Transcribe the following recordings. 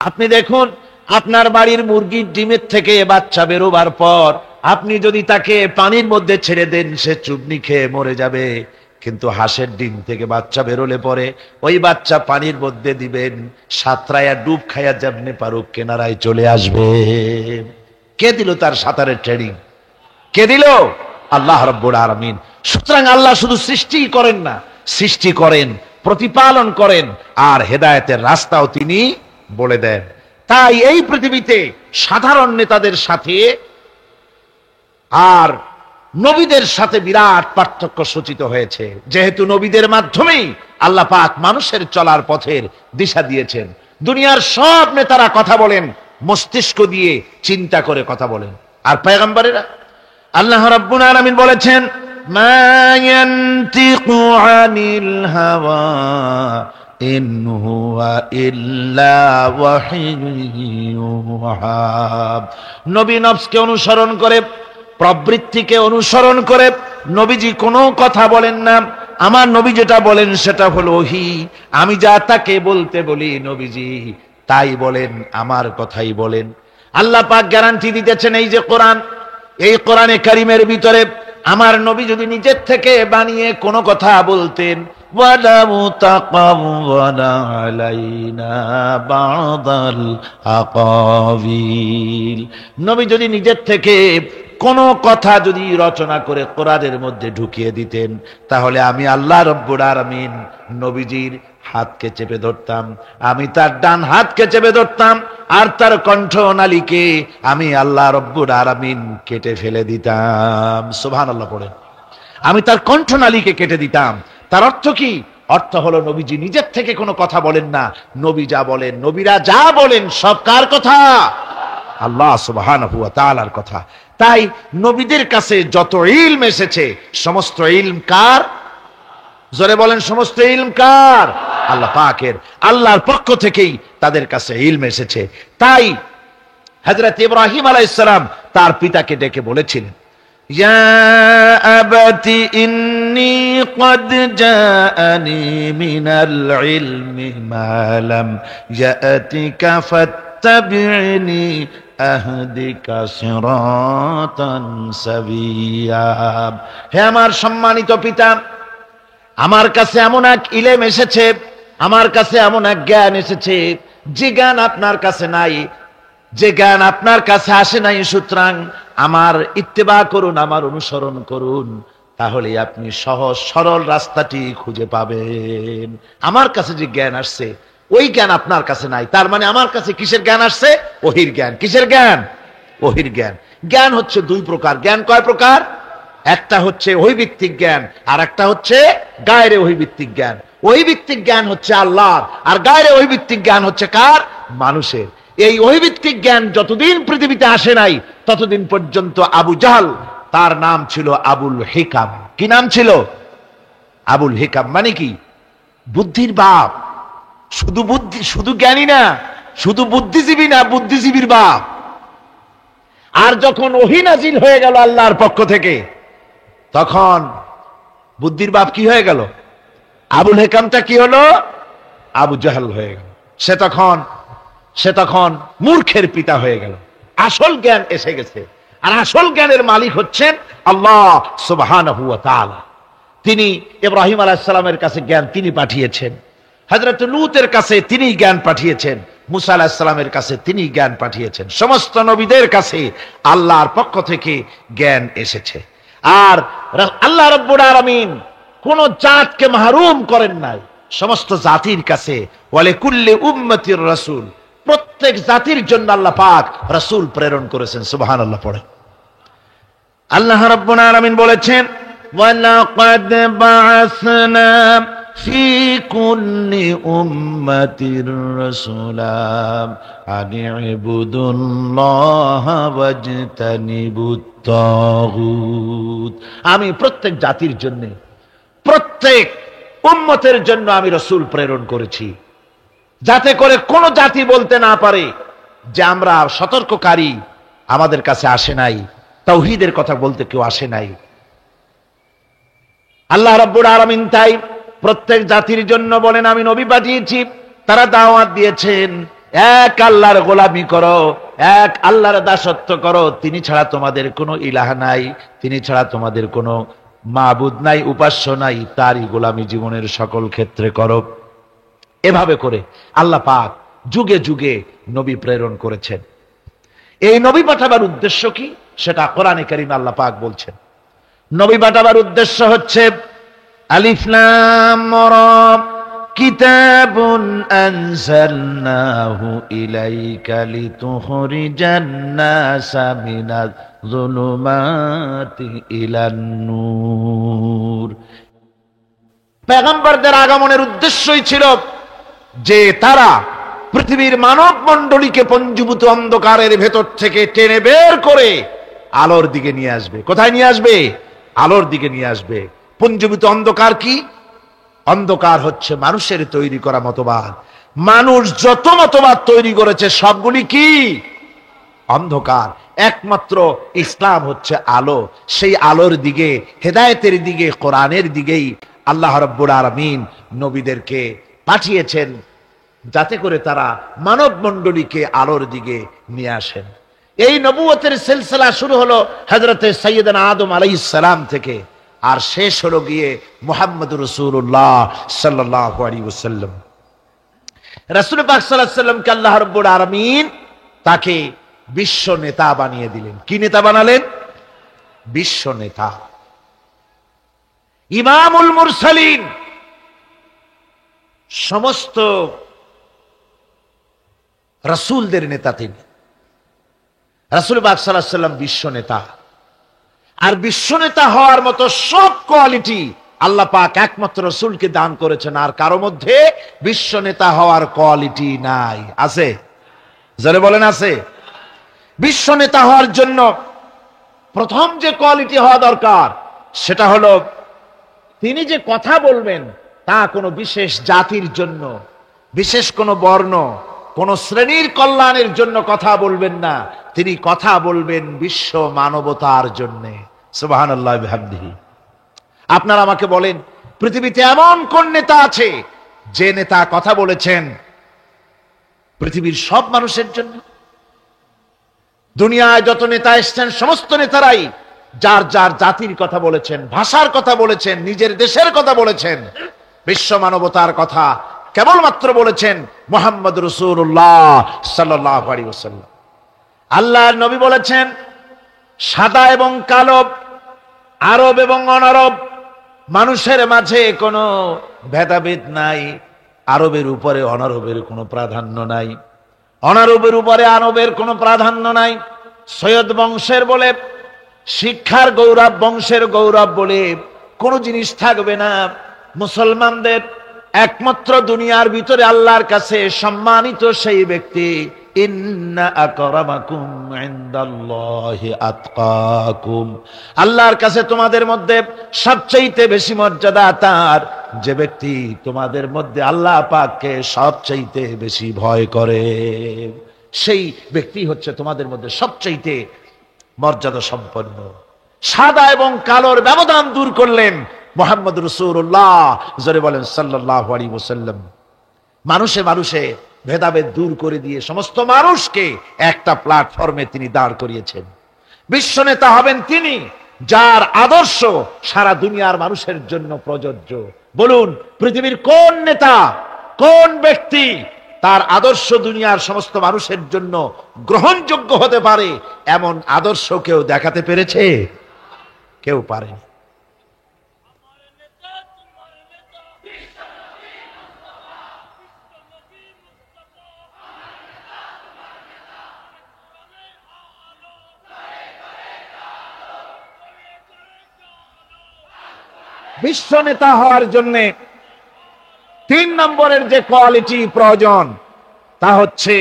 আপনি দেখুন, আপনার বাড়ির মুরগির ডিমের থেকে বাচ্চা বেরোবার পর আপনি যদি তাকে পানির মধ্যে ছেড়ে দেন, সে চুবনি খেয়ে মরে যাবে। কিন্তু হাঁসের ডিম থেকে বাচ্চা বেরোলে পরে ওই বাচ্চা পানির মধ্যে দিবেন, সাঁতরায়া ডুব খাইয়া যেমনি পারুক কেনারায় চলে আসবে। কে দিল তার সাঁতারের ট্রেনিং? কে দিল? আল্লাহ রাব্বুল আলামিন। সুতরাং আল্লাহ শুধু সৃষ্টি করেন না, সৃষ্টি করেন, প্রতিপালন করেন, আর হেদায়েতের রাস্তাও তিনি বলে দেন। তাই এই পৃথিবীতে সাধারণ নেতাদের সাথে আর নবীদের সাথে বিরাট পার্থক্য সূচিত হয়েছে, যেহেতু নবীদের মাধ্যমেই আল্লাহ পাক মানুষের চলার পথের দিশা দিয়েছেন। দুনিয়ার সব নেতারা কথা বলেন মস্তিষ্ক দিয়ে, চিন্তা করে কথা বলেন, আর পয়গম্বরেরা, আল্লাহ রাব্বুল আলামিন বলেছেন, মা ইয়ানতিকু আনিল হাওয়া ইন হুয়া ইল্লা ওয়াহয়ুহা। নবী নফসকে অনুসরণ করে, প্রবৃত্তিকে অনুসরণ করে নবীজি কোনো কথা বলেন না। আমার নবী যেটা বলেন সেটা হলো ওহী। আমি যা তাকে বলতে বলি নবীজি তাই বলেন, আমার কথাই বলেন। আল্লাহ পাক গ্যারান্টি দিতেছেন, এই যে কোরআন, এই কোরআনে কারিমের ভিতরে আমার নবী যদি নিজের থেকে বানিয়ে কোনো কথা বলতেন, ওয়ালাউ তাকাওয়ালা আলাইনা বাদাল আকাবিল, নবী যদি নিজের থেকে কোনো কথা যদি রচনা করে কোরআনের মধ্যে ঢুকিয়ে দিতেন, তাহলে আমি আল্লাহ রাব্বুল আলামিন নবীজির হাতকে চেপে ধরতাম, আমি তার ডান হাতকে চেপে ধরতাম, আর তার কণ্ঠনালীকে আমি আল্লাহ রাব্বুল আলামিন কেটে ফেলে দিতাম। সুবহানাল্লাহ পড়েন। আমি তার কণ্ঠনালীকে কেটে দিতাম। তার অর্থ কি? অর্থ হলো নবীজি নিজের থেকে কোনো কথা বলেন না। নবী যা বলেন, নবীরা যা বলেন, সব কার কথা? আল্লাহ সুবহানাহু ওয়া তাআলার কথা। তাই নবীদের কাছে যত ইলম এসেছে, সমস্ত ইলম কার? জোরে বলেন, সমস্ত ইলম কার? আল্লাহ পাকের। আল্লাহর পক্ষ থেকেই তাদের কাছে ইলম এসেছে। তাই হযরত ইব্রাহিম আলাইহিস সালাম তার পিতাকে ডেকে বলেছিলেন, ইয়া আবাতি ইন্নী ক্বাদ জাআনি মিনাল ইলমি মা লাম ইয়াতিকা ফাত্তাবি'নি আহদিকা সিরাতান সাবিয়্যা। হে আমার সম্মানিত পিতা, আমার কাছে এমন এক ইলম এসেছে, আমার কাছে এমন এক জ্ঞান এসেছে, যে জ্ঞান আপনার কাছে নাই, যে জ্ঞান আপনার কাছে আসে নাই। সুতরাং আমার ইত্তেবা করুন, আমার অনুসরণ করুন, তাহলে আপনি সহজ সরল রাস্তাটি খুঁজে পাবেন। আমার কাছে যে জ্ঞান আসছে, ওই জ্ঞান আপনার কাছে নাই। তার মানে আমার কাছে কিসের জ্ঞান আসছে? ওহির জ্ঞান। কিসের জ্ঞান? ওহির জ্ঞান। জ্ঞান হচ্ছে দুই প্রকার। জ্ঞান কয় প্রকার? একটা হচ্ছে ওহী ভিত্তিক জ্ঞান, আর একটা হচ্ছে গায়রে ওহী ভিত্তিক জ্ঞান। ওহী ভিত্তিক জ্ঞান হচ্ছে আল্লাহর, আর গায়রে ওহী ভিত্তিক জ্ঞান হচ্ছে কার? মানুষের। এই ওহী ভিত্তিক জ্ঞান যতদিন পৃথিবীতে আসে নাই, ততদিন পর্যন্ত আবু জাহল, তার নাম ছিল আবুল হিকাম। কি নাম ছিল? আবুল হিকাম। মানে কি? বুদ্ধির বাপ। শুধু বুদ্ধি, শুধু জ্ঞানী না, শুধু বুদ্ধিজীবী না, বুদ্ধিজীবীর বাপ। আর যখন ওহী নাজিল হয়ে গেল আল্লাহর পক্ষ থেকে, তখন বুদ্ধির বাপ কি হয়ে গেল? আবুল হিকামটা কি হলো? আবু জাহল হয়ে গেল। সে তখন মূর্খের পিতা হয়ে গেল। আসল জ্ঞান এসে গেছে, আর আসল জ্ঞানের মালিক হচ্ছেন আল্লাহ সুবহানাহু ওয়া তাআলা। তিনি ইব্রাহিম আলাইহিস সালামের কাছে জ্ঞান তিনি পাঠিয়েছেন, হযরত লূতের কাছে তিনি জ্ঞান পাঠিয়েছেন, মুসা আলাইহিস সালামের কাছে তিনি জ্ঞান পাঠিয়েছেন। সমস্ত নবীদের কাছে আল্লাহর পক্ষ থেকে জ্ঞান এসেছে। আর আল্লাহ রাব্বুল আলামিন কোন জাতকে মাহরুম করেন নাই। সমস্ত জাতির কাছে ওয়ালিকুল্লি উম্মতির রাসূল, প্রত্যেক জাতির জন্য আল্লাহ পাক রাসূল প্রেরণ করেছেন। সুবহানাল্লাহ পড়ে। আল্লাহ রাব্বুল আলামিন বলেছেন, ওয়ালাকাদ বাআসনা ফি কুল্লি উম্মাতির রাসূলা আন ইবুদুল্লাহ ওয়াজতানিবুত তাগুত। আমি প্রত্যেক জাতির জন্য, প্রত্যেক উম্মতের জন্য আমি রাসূল প্রেরণ করেছি, যাতে করে কোন জাতি বলতে না পারে যে আমরা সতর্ককারী আমাদের কাছে আসে নাই, তাওহীদের কথা বলতে কেউ আসে নাই। আল্লাহ রাব্বুল আলামিন তাই প্রত্যেক জাতির জন্য বলেন আমি নবী পাঠিয়েছি। তারা দাওয়াত দিয়েছেন, এক আল্লাহর গোলামি করো, এক আল্লাহর দাসত্ব করো, তিনি ছাড়া তোমাদের কোনো ইলাহ নাই, তিনি ছাড়া তোমাদের কোনো মাবুদ নাই, উপাস্য নাই, তারই গোলামি জীবনের সকল ক্ষেত্রে করো। এভাবে করে আল্লাহ পাক যুগে যুগে নবী প্রেরণ করেছেন। এই নবী পাঠাবার উদ্দেশ্য কি সেটা কোরআনে কারীমে আল্লাহ পাক বলছেন। নবী পাঠাবার উদ্দেশ্য হচ্ছে আলিফ লাম রা কিতাবুন আনজালনাহু ইলাইকা লিতুখরিজান নাসা মিনাজ যুলুমাতি ইলান নূর। পয়গম্বরদের আগমনের উদ্দেশ্যই ছিল যে তারা পৃথিবীর মানব মণ্ডলীকে পঞ্জীভূত অন্ধকারের ভেতর থেকে টেনে বের করে আলোর দিকে নিয়ে আসবে। কোথায় নিয়ে আসবে? আলোর দিকে নিয়ে আসবে। পঞ্জীভূত অন্ধকার কি? অন্ধকার হচ্ছে মানুষের তৈরি করা মতবাদ। মানুষ যত মতবাদ তৈরি করেছে সবগুলি কি? অন্ধকার। একমাত্র ইসলাম হচ্ছে আলো। সেই আলোর দিকে, হেদায়েতের দিকে, কোরআনের দিকেই আল্লাহ রাব্বুল আলামিন নবীদেরকে পাঠিয়েছেন, যাতে করে তারা মানব মণ্ডলীকে আলোর দিকে নিয়ে আসেন। এই নবুয়তের সিলসিলা শুরু হলো হযরতে সাইয়েদনা আদম আলাইহিস সালাম থেকে, আর শেষ হলো গিয়ে মুহাম্মদুর রাসূলুল্লাহ সাল্লাল্লাহু আলাইহি ওয়াসাল্লাম। রাসূল পাক সাল্লাল্লাহু আলাইহি ওয়াসাল্লামকে আল্লাহ রাব্বুল আলামিন তাকে বিশ্ব নেতা বানিয়ে দিলেন। কি নেতা বানালেন? বিশ্ব নেতা, ইমামুল মুরসালিন। সমস্ত রাসূলদের নেতা তিনি। রাসূল পাক সাল্লাল্লাহু আলাইহি ওয়াসাল্লাম বিশ্ব নেতা। আর বিশ্ব নেতা হওয়ার মতো সব কোয়ালিটি আল্লাহ পাক একমাত্র রাসূলকে দান করেছেন। আর কারো মধ্যে বিশ্ব নেতা হওয়ার কোয়ালিটি নাই। আছে? যারা বলেন আছে। বিশ্ব নেতা হওয়ার জন্য প্রথম যে কোয়ালিটি হওয়া দরকার সেটা হলো তিনি যে কথা বলবেন তা কোনো বিশেষ জাতির জন্য, বিশেষ কোনো বর্ণ, কোন শ্রেণীর কল্যাণের জন্য কথা বলবেন না। তিনি কথা বলবেন বিশ্ব মানবতার জন্য। সুবহানাল্লাহ বিহামদিহি। আপনারা আমাকে বলেন, পৃথিবীতে এমন কোন নেতা আছে যে নেতা কথা বলেছেন পৃথিবীর সব মানুষের জন্য? দুনিয়ায় যত নেতা এসেছেন সমস্ত নেতারাই যার যার জাতির কথা বলেছেন, ভাষার কথা বলেছেন, নিজের দেশের কথা বলেছেন। বিশ্ব মানবতার কথা কেবলমাত্র বলেছেন মুহাম্মদ রাসূলুল্লাহ সাল্লাল্লাহু আলাইহি ওয়াসাল্লাম। আল্লাহর নবী বলেছেন সাদা এবং কালো, আরব এবং অনারব, মানুষের মাঝে কোনো ভেদাভেদ নাই। আরবের উপরে অনারবের কোনো প্রাধান্য নাই, অনারবের উপরে আরবের কোনো প্রাধান্য নাই। সৈয়দ বংশের বলে, শিক্ষার গৌরব, বংশের গৌরব বলে কোনো জিনিস থাকবে না। মুসলমানদের একমাত্র দুনিয়ার ভিতরে আল্লাহর কাছে সম্মানিত সেই ব্যক্তি, ইন্না আকরামাকুম ইনদাল্লাহি আতকাকুম। আল্লাহর কাছে তোমাদের মধ্যে সবচেয়ে বেশি মর্যাদা তার যে ব্যক্তি তোমাদের মধ্যে আল্লাহ পাককে সবচেয়ে বেশি ভয় করে। সেই ব্যক্তি হচ্ছে তোমাদের মধ্যে সবচেয়ে মর্যাদা সম্পন্ন। সাদা এবং কালোর ব্যবধান দূর করলেন মুহাম্মদ রাসূলুল্লাহ, জোরে বলেন সাল্লাল্লাহু আলাইহি ওয়াসাল্লাম। মানুষে মানুষে ভেদাভেদ দূর করে দিয়ে সমস্ত মানুষকে একটা প্ল্যাটফর্মে তিনি দাঁড় করিয়েছেন। বিশ্ব নেতা হবেন তিনি যার আদর্শ সারা দুনিয়ার মানুষের জন্য প্রযোজ্য। বলুন, পৃথিবীর কোন নেতা, কোন ব্যক্তি তার আদর্শ দুনিয়ার সমস্ত মানুষের জন্য গ্রহণযোগ্য হতে পারে এমন আদর্শ কেউ দেখাতে পেরেছে? কেউ পারেনি। বিশ্ব নেতা হওয়ার জন্য 3 নম্বরের যে কোয়ালিটি প্রয়োজন তা হচ্ছে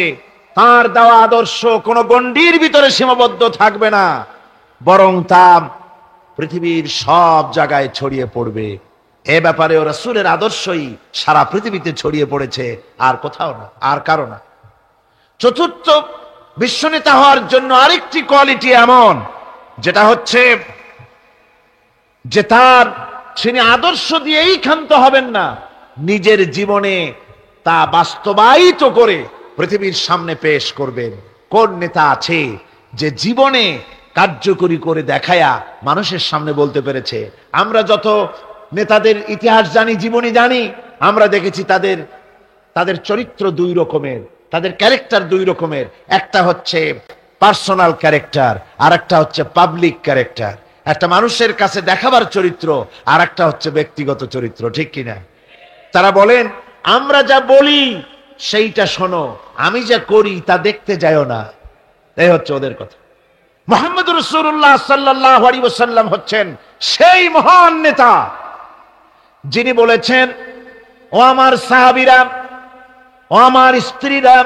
তার দেওয়া আদর্শ কোনো গণ্ডির ভিতরে সীমাবদ্ধ থাকবে না, বরং তা পৃথিবীর সব জায়গায় ছড়িয়ে পড়বে। এ ব্যাপারেও রাসূলের আদর্শই সারা পৃথিবীতে ছড়িয়ে পড়েছে, আর কোথাও না, আর কারো না। চতুর্থ, বিশ্ব নেতা হওয়ার জন্য আরেকটি কোয়ালিটি এমন, যেটা হচ্ছে যে তিনি আদর্শ দিয়েই ক্ষান্ত হবেন না, নিজের জীবনে তা বাস্তবায়িত করে পৃথিবীর সামনে পেশ করবেন। কোন নেতা আছে যে জীবনে কার্যকরী করে দেখায়া মানুষের সামনে বলতে পেরেছে? আমরা যত নেতাদের ইতিহাস জানি, জীবনী জানি, আমরা দেখেছি তাদের চরিত্র দুই রকমের, তাদের ক্যারেক্টার দুই রকমের। একটা হচ্ছে পার্সোনাল ক্যারেক্টার, আর একটা হচ্ছে পাবলিক ক্যারেক্টার। একটা মানুষের কাছে দেখাবার চরিত্র, আর একটা হচ্ছে ব্যক্তিগত চরিত্র, ঠিক কিনা? তারা বলেন, আমরা যা বলি সেইটা শোনো, আমি যা করি তা দেখতে যাও না। এই হচ্ছে ওদের কথা। মুহাম্মদ রাসূলুল্লাহ সাল্লাল্লাহু আলাইহি ওয়াসাল্লাম হচ্ছেন সেই মহান নেতা যিনি বলেছেন, ও আমার সাহাবীরা, ও আমার স্ত্রীরা,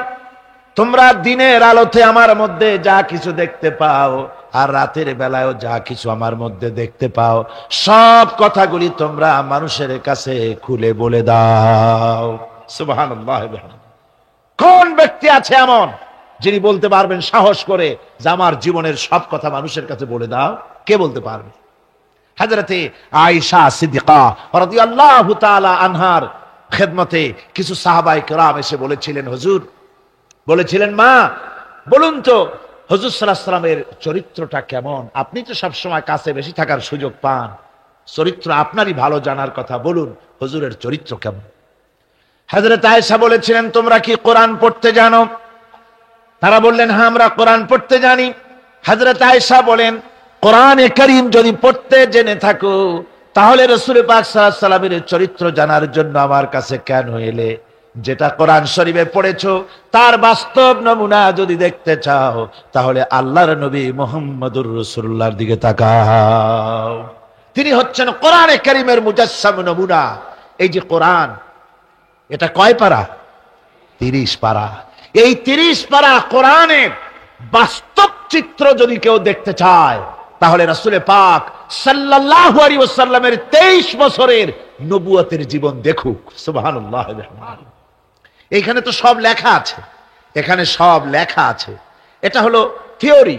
তোমরা দিনের আলোতে আমার মধ্যে যা কিছু দেখতে পাও, আর রাতের বেলায়ও যা কিছু আমার মধ্যে দেখতে পাও, সব কথাগুলি তোমরা মানুষের কাছে খুলে বলে দাও। সুবহানাল্লাহ। কোন ব্যক্তি আছে এমন যিনি বলতে পারবেন সাহস করে যে আমার জীবনের সব কথা মানুষের কাছে বলে দাও? কে বলতে পারবে? হযরতে আয়েশা সিদ্দিকা রাদিয়াল্লাহু তাআলা আনহার খেদমতে কিছু সাহাবায়ে কেরাম এসে বলেছিলেন, হুজুর, বলেছিলেন, মা বলুন তো হুজুর সাল্লাল্লাহু আলাইহি ওয়াসাল্লামের চরিত্রটা কেমন? আপনি তো সব সময় কাছে বেশি থাকার সুযোগ পান, চরিত্র আপনারই ভালো জানার কথা, বলুন হুজুরের চরিত্র কেমন? হযরত আয়েশা বলেছিলেন, তোমরা কি কোরআন পড়তে জানো? তারা বললেন, হ্যাঁ, আমরা কোরআন পড়তে জানি। হযরত আয়েশা বলেন, কোরআনে কারীম যদি পড়তে জেনে থাকো, তাহলে রাসূল পাক সাল্লাল্লাহু আলাইহি ওয়াসাল্লামের চরিত্র জানার জন্য আমার কাছে কেন এলে? যেটা কোরআন শরীফে পড়েছো তার বাস্তব নমুনা যদি দেখতে চাও, তাহলে আল্লাহর নবী মুহাম্মদুর রাসূলুল্লাহর দিকে তাকাও। তিনি হচ্ছেন কোরআনে কারীমের মুজাসসাম নমুনা। এই যে কোরআন, এটা কয় পারা? 30 পারা। এই 30 পারা কোরআনের বাস্তব চিত্র যদি কেউ দেখতে চায়, তাহলে রাসূল পাক সাল্লাল্লাহু আলাইহি ওয়াসাল্লামের 23 বছরের নবুয়তের জীবন দেখুক। সুবহানাল্লাহ। এখানে তো সব লেখা আছে, এখানে সব লেখা আছে। এটা হলো থিওরি।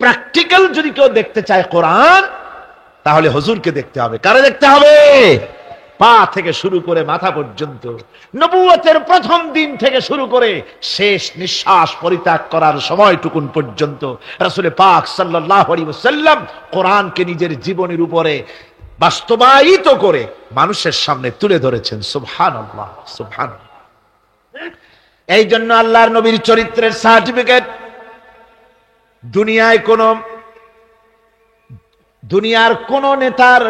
প্র্যাকটিক্যাল যদি কেউ দেখতে চায় কোরআন, তাহলে হুজুরকে দেখতে হবে। কারে দেখতে হবে? পা থেকে শুরু করে মাথা পর্যন্ত, নবুয়তের প্রথম দিন থেকে শুরু করে শেষ নিঃশ্বাস পরিত্যাগ করার সময়টুকুন পর্যন্ত রাসূল পাক সাল্লাল্লাহু আলাইহি ওয়াসাল্লাম কোরআনকে নিজের জীবনের উপরে বাস্তবায়িত করে মানুষের সামনে তুলে ধরেছেন। সুবহানাল্লাহ, সুবহানাল্লাহ। এই জন্য আল্লাহর নবীর চরিত্রের সার্টিফিকেট দুনিয়ার কোন নেতার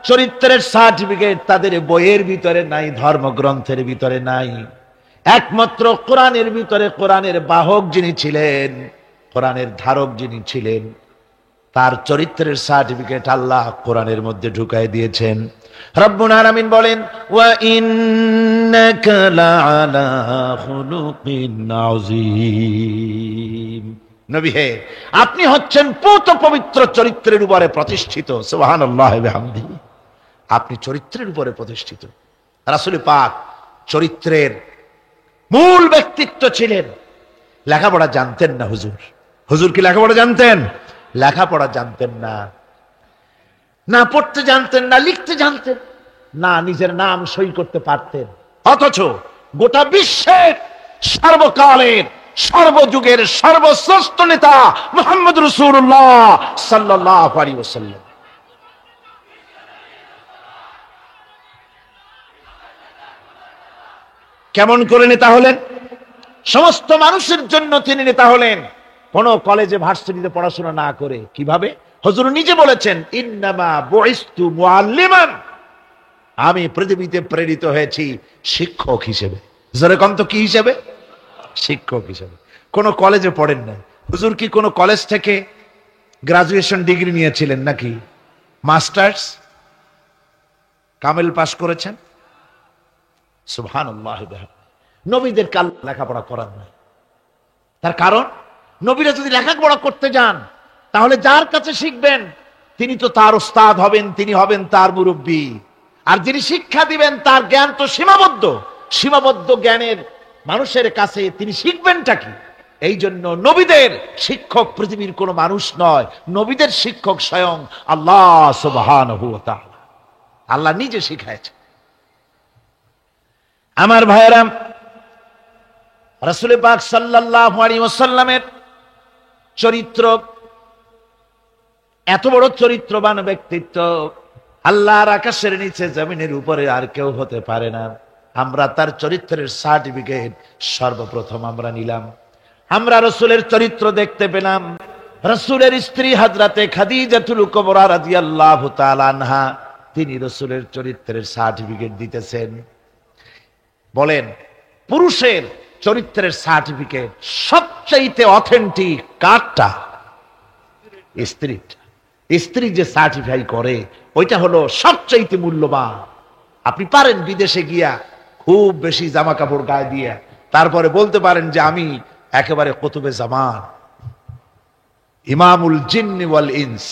চরিত্রের সার্টিফিকেট তাদের বইয়ের ভিতরে নাই, ধর্মগ্রন্থের ভিতরে নাই। একমাত্র কোরআনের ভিতরে কোরআনের বাহক যিনি ছিলেন, কোরআনের ধারক যিনি ছিলেন, তার চরিত্রের সার্টিফিকেট আল্লাহ কোরআনের মধ্যে ঢুকায় দিয়েছেন। রব্বুল আলামিন বলেন, ওয়া ইন্নাকা লাআলা খুলুকিন আযীম। নবী হে, আপনি হচ্ছেন পূত পবিত্র চরিত্রের উপরে প্রতিষ্ঠিত। সুবহানাল্লাহি ওয়া বিহামদিহি। আপনি চরিত্রের উপরে প্রতিষ্ঠিত। রাসূল পাক চরিত্রের মূল ব্যক্তিত্ব ছিলেন। লেখাপড়া জানতেন না হুজুর। হুজুর কি লেখাপড়া জানতেন? লেখাপড়া জানতেন না, না পড়তে জানতেন, না লিখতে জানতেন, না নিজের নাম সই করতে পারতেন। অথচ গোটা বিশ্বের সর্বকালের সর্বযুগের সর্বশ্রেষ্ঠ নেতা মুহাম্মদ রাসূলুল্লাহ সাল্লাল্লাহু আলাইহি ওয়াসাল্লাম কেমন করে নেতা হলেন? সমস্ত মানুষের জন্য তিনি নেতা হলেন, কোন কলেজে ভার্সিটিতে পড়াশোনা না করে। কিভাবে? হুজুর নিজে বলেছেন, ইন্নামা বুইস্তু মুআল্লিমান, আমি পৃথিবীতে প্রেরিত হয়েছি শিক্ষক হিসেবে। জোরে কম তো, কি হিসেবে? শিক্ষক হিসেবে। কোন কলেজে পড়েন না। হুজুর কি কোন কলেজ থেকে গ্রাজুয়েশন ডিগ্রি নিয়েছিলেন নাকি মাস্টার্স কামেল পাস করেছেন? সুবহানাল্লাহ। নবীদের কাল লেখাপড়া করার নাই। তার কারণ, নবীরা যদি লেখাপড়া করতে যান, তাহলে যার কাছে শিখবেন তিনি তো তার উস্তাদ হবেন, তিনি হবেন তার মুরব্বী। আর যিনি শিক্ষা দিবেন তার জ্ঞান তো সীমাবদ্ধ। সীমাবদ্ধ জ্ঞানের মানুষের কাছে তিনি শিখবেনটা কি? এই জন্য নবীদের শিক্ষক পৃথিবীর কোন মানুষ নয়, নবীদের শিক্ষক স্বয়ং আল্লাহ সুবহানাহু ওয়া তাআলা। আল্লাহ নিজে শিখাইছেন। আমার ভাইয়েরা, রাসূল পাক সাল্লাল্লাহু আলাইহি ওয়াসাল্লামের চরিত্র, এত বড় চরিত্রবান ব্যক্তিত্ব, আল্লাহর আকাশের নিচে জমিনের উপরে আর কেউ হতে পারে না। আমরা তার চরিত্রের সার্টিফিকেট সর্বপ্রথম আমরা নিলাম। আমরা রাসূলের চরিত্র দেখতে পেলাম। রাসূলের স্ত্রী হযরতে খাদিজাতুল কুবরা রাদিয়াল্লাহু তাআলা আনহা, তিনি রাসূলের চরিত্রের সার্টিফিকেট দিতেছেন। বলেন, পুরুষের চরিত্রের সার্টিফিকেট সবচাইতে অথেন্টিক কারটা? স্ত্রীটা। স্ত্রী যে সার্টিফাই করে ওইটা হলো সবচাইতে মূল্যবান। আপনি পারেন বিদেশে গিয়া খুব বেশি জামা কাপড় গায়ে দিয়ে তারপরে বলতে পারেন যে আমি একেবারে কুতুবে জামান, ইমামুল জিন্নি ওয়াল ইনস,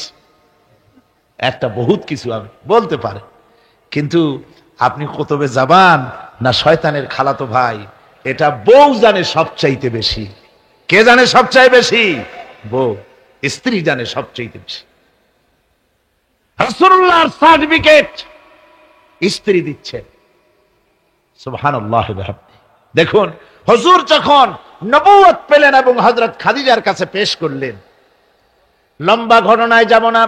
একটা বহুত কিছু আমি বলতে পারেন, কিন্তু আপনি কুতুবে জামান না শয়তানের খালাতো ভাই, এটা বউ জানে সবচাইতে বেশি। কে জানে সবচাইতে বেশি? বউ। স্ত্রী জানে সবচাইতে বেশি। রাসূলুল্লাহর সার্টিফিকেট স্ত্রী দিচ্ছে। সুবহানাল্লাহ। দেখুন, হুজুর যখন নবুয়ত পেলেন এবং হযরত খাদিজার কাছে পেশ করলেন, লম্বা ঘটনায় যাব না।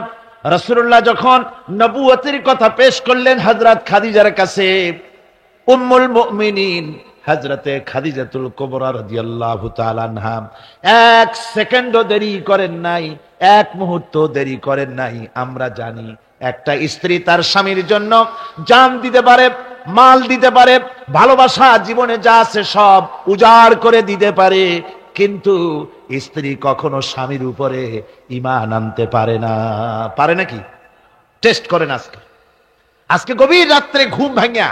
রাসূলুল্লাহ যখন নবুয়তের কথা পেশ করলেন হযরত খাদিজার কাছে, উম্মুল মুমিনিন হযরতে খাদিজাতুল কুবরা রাদিয়াল্লাহু তাআলা আনহা এক সেকেন্ডও দেরি করেন নাই, এক মুহূর্ত দেরি করেন নাই। আমরা জানি একটা স্ত্রী তার স্বামীর জন্য জান দিতে পারে, মাল দিতে পারে, ভালোবাসা জীবনে যা আছে সব উজাড় করে দিতে পারে, কিন্তু স্ত্রী কখনো স্বামীর উপরে ঈমান আনতে পারে না। পারে নাকি? টেস্ট করেন। আজকে গভীর রাত্রে ঘুম ভাঙিয়া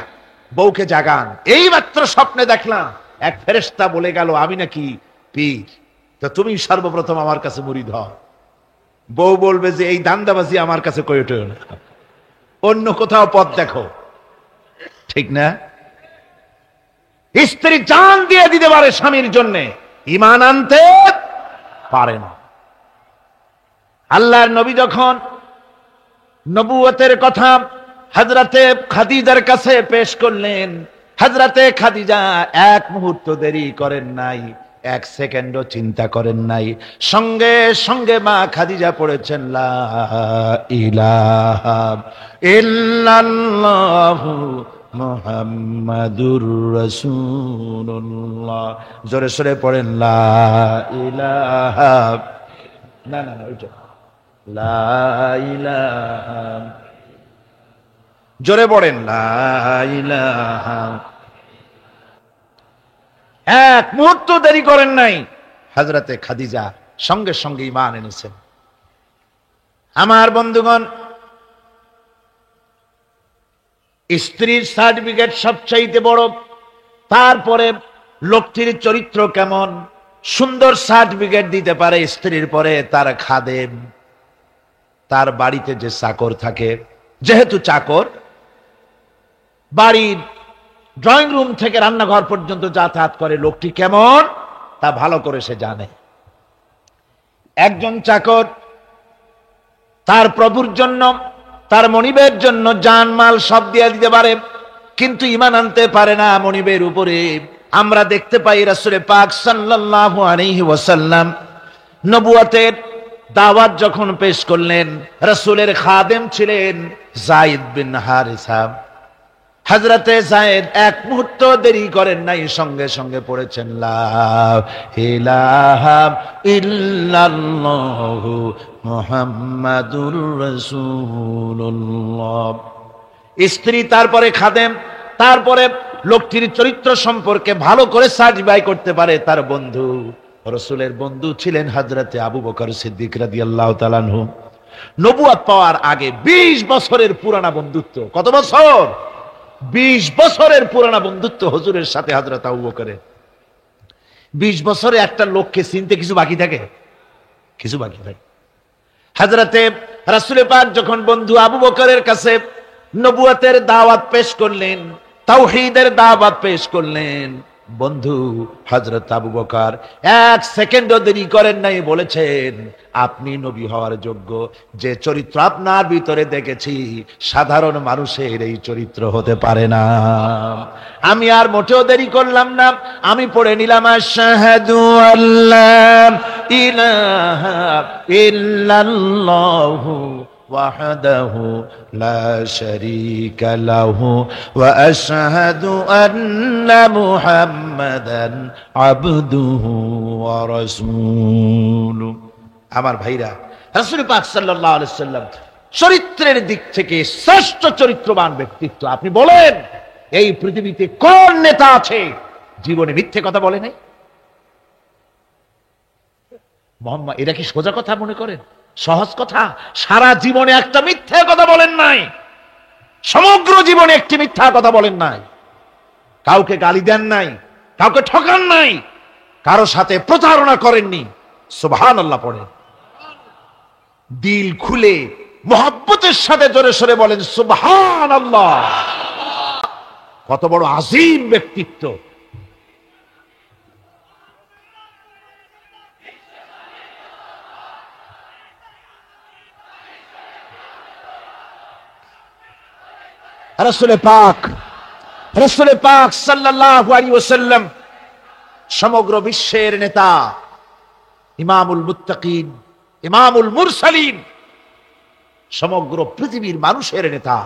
বউকে জাগান, এই মাত্র স্বপ্নে দেখলাম এক ফেরেশতা বলে গেল আমি নাকি পীর, তো তুমি সর্বপ্রথম আমার কাছে মুরিদ হও। বউ বলবে যে এই দান্দাবাজি আমার কাছে কইটো না, অন্য কোথাও পথ দেখো। ঠিক না? স্ত্রী জান দিয়ে দিতে পারে স্বামীর জন্য, ঈমান আনতে পারে না। আল্লাহর নবী যখন নবুয়তের কথা হযরতে খাদিজার কাছে পেশ করলেন, হযরতে খাদিজা এক মুহূর্ত দেরি করেন নাই, এক সেকেন্ডও চিন্তা করেন নাই, সঙ্গে সঙ্গে মা খাদিজা পড়েছেন লা ইলাহা ইল্লাল্লাহু মুহাম্মাদুর রাসূলুল্লাহ। জোরে সোরে পড়েন লা ইলাহা, না না না ওইটা লা ইলাহা, জোরে পড়েন লা ইলাহা। এক মুহূর্ত দেরি করেন নাই, হযরতে খাদিজা সঙ্গে সঙ্গে ঈমান এনেছেন। আমার বন্ধুগণ, স্ত্রীর সার্টিফিকেট সবচাইতে বড়, তারপরে লোকটির চরিত্র কেমন, সুন্দর সার্টিফিকেট দিতে পারে স্ত্রীর পরে তার খাদেম, তার বাড়িতে যে চাকর থাকে, যেহেতু চাকর বাড়ির ড্রয়িং রুম থেকে রান্নাঘর পর্যন্ত যাতায়াত করে, লোকটি কেমন তা ভালো করে সে জানে। একজন চাকর তার প্রভুর জন্য, তার মনিবের জন্য জানমাল সব দিয়ে দিতে পারে, কিন্তু ঈমান আনতে পারে না মনিবের উপরে। আমরা দেখতে পাই রাসূল পাক সাল্লাল্লাহু আলাইহি ওয়াসাল্লাম নবুয়তের দাওয়াত যখন পেশ করলেন, রাসূলের খাদেম ছিলেন যায়েদ বিন হারিসা। হযরতে যায়েদ এক মুহূর্ত দেরি করেন নাই, সঙ্গে সঙ্গে পড়েছেন লা ইলাহা ইল্লাল্লাহু মুহাম্মাদুর রাসূলুল্লাহ। স্ত্রী, তারপরে খাদেম, তারপরে লোকটির চরিত্র সম্পর্কে ভালো করে সার্টিফাই করতে পারে তার বন্ধু। রাসূলের বন্ধু ছিলেন হযরতে আবু বকর সিদ্দিক রাদিয়াল্লাহু তাআলা আনহু। নবুয়ত পাওয়ার আগে 20 বছরের পুরানা বন্ধুত্ব। কত বছর? 20 বছরের পুরানা বন্ধুত্ব হুজুরের সাথে হযরত আবু বকরের। 20 বছরে একটা লোককে চিনতে কিছু বাকি থাকে? কিছু বাকি থাকে। হযরতে রাসূল পাক যখন বন্ধু আবু বকরের কাছে নবুয়তের দাওয়াত পেশ করলেন, তাওহীদের দাওয়াত পেশ করলেন, বন্ধু হযরত আবু বকর এক সেকেন্ডও দেরি করেন নাই, বলেছেন আপনি নবী হওয়ার যোগ্য। যে চরিত্র আপনার ভিতরে দেখেছি সাধারণ মানুষের এই চরিত্র হতে পারে না। আমি আর মোটেও দেরি করলাম না, আমি পড়ে নিলাম আশহাদু আল্লা ইলাহা ইল্লাল্লাহু ওয়াহদাহু লা শারীকা লাহু ওয়া আশহাদু আন্না মুহাম্মাদান আবদুহু ওয়া রাসূলুহু। আমার ভাইরা, রাসূল পাক সাল্লাল্লাহু আলাইহি সাল্লাম চরিত্রের দিক থেকে শ্রেষ্ঠ চরিত্রবান ব্যক্তিত্ব। আপনি বলেন এই পৃথিবীতে কোন নেতা আছে জীবনে মিথ্যে কথা বলে নাই? মোহাম্মদ, এটা কি সোজা কথা মনে করেন? সহজ কথা? সারা জীবনে একটা মিথ্যা কথা বলেন নাই, সমগ্র জীবনে একটি মিথ্যা কথা বলেন নাই, কাউকে গালি দেন নাই, কাউকে ঠকান নাই, কারো সাথে প্রতারণা করেননি। সুবহানাল্লাহ পড়েন, দিল খুলে মহব্বতের সাথে জোরে সরে বলেন সুবহানাল্লাহ। কত বড় আযীম ব্যক্তিত্ব! রাসূল পাক সাল্লাল্লাহু আলাইহি ওয়াসাল্লাম সমগ্র বিশ্বের নেতা, ইমামুল মুত্তাকিন, ইমামুল মুরসালিন, সমগ্র পৃথিবীর মানুষের নেতা,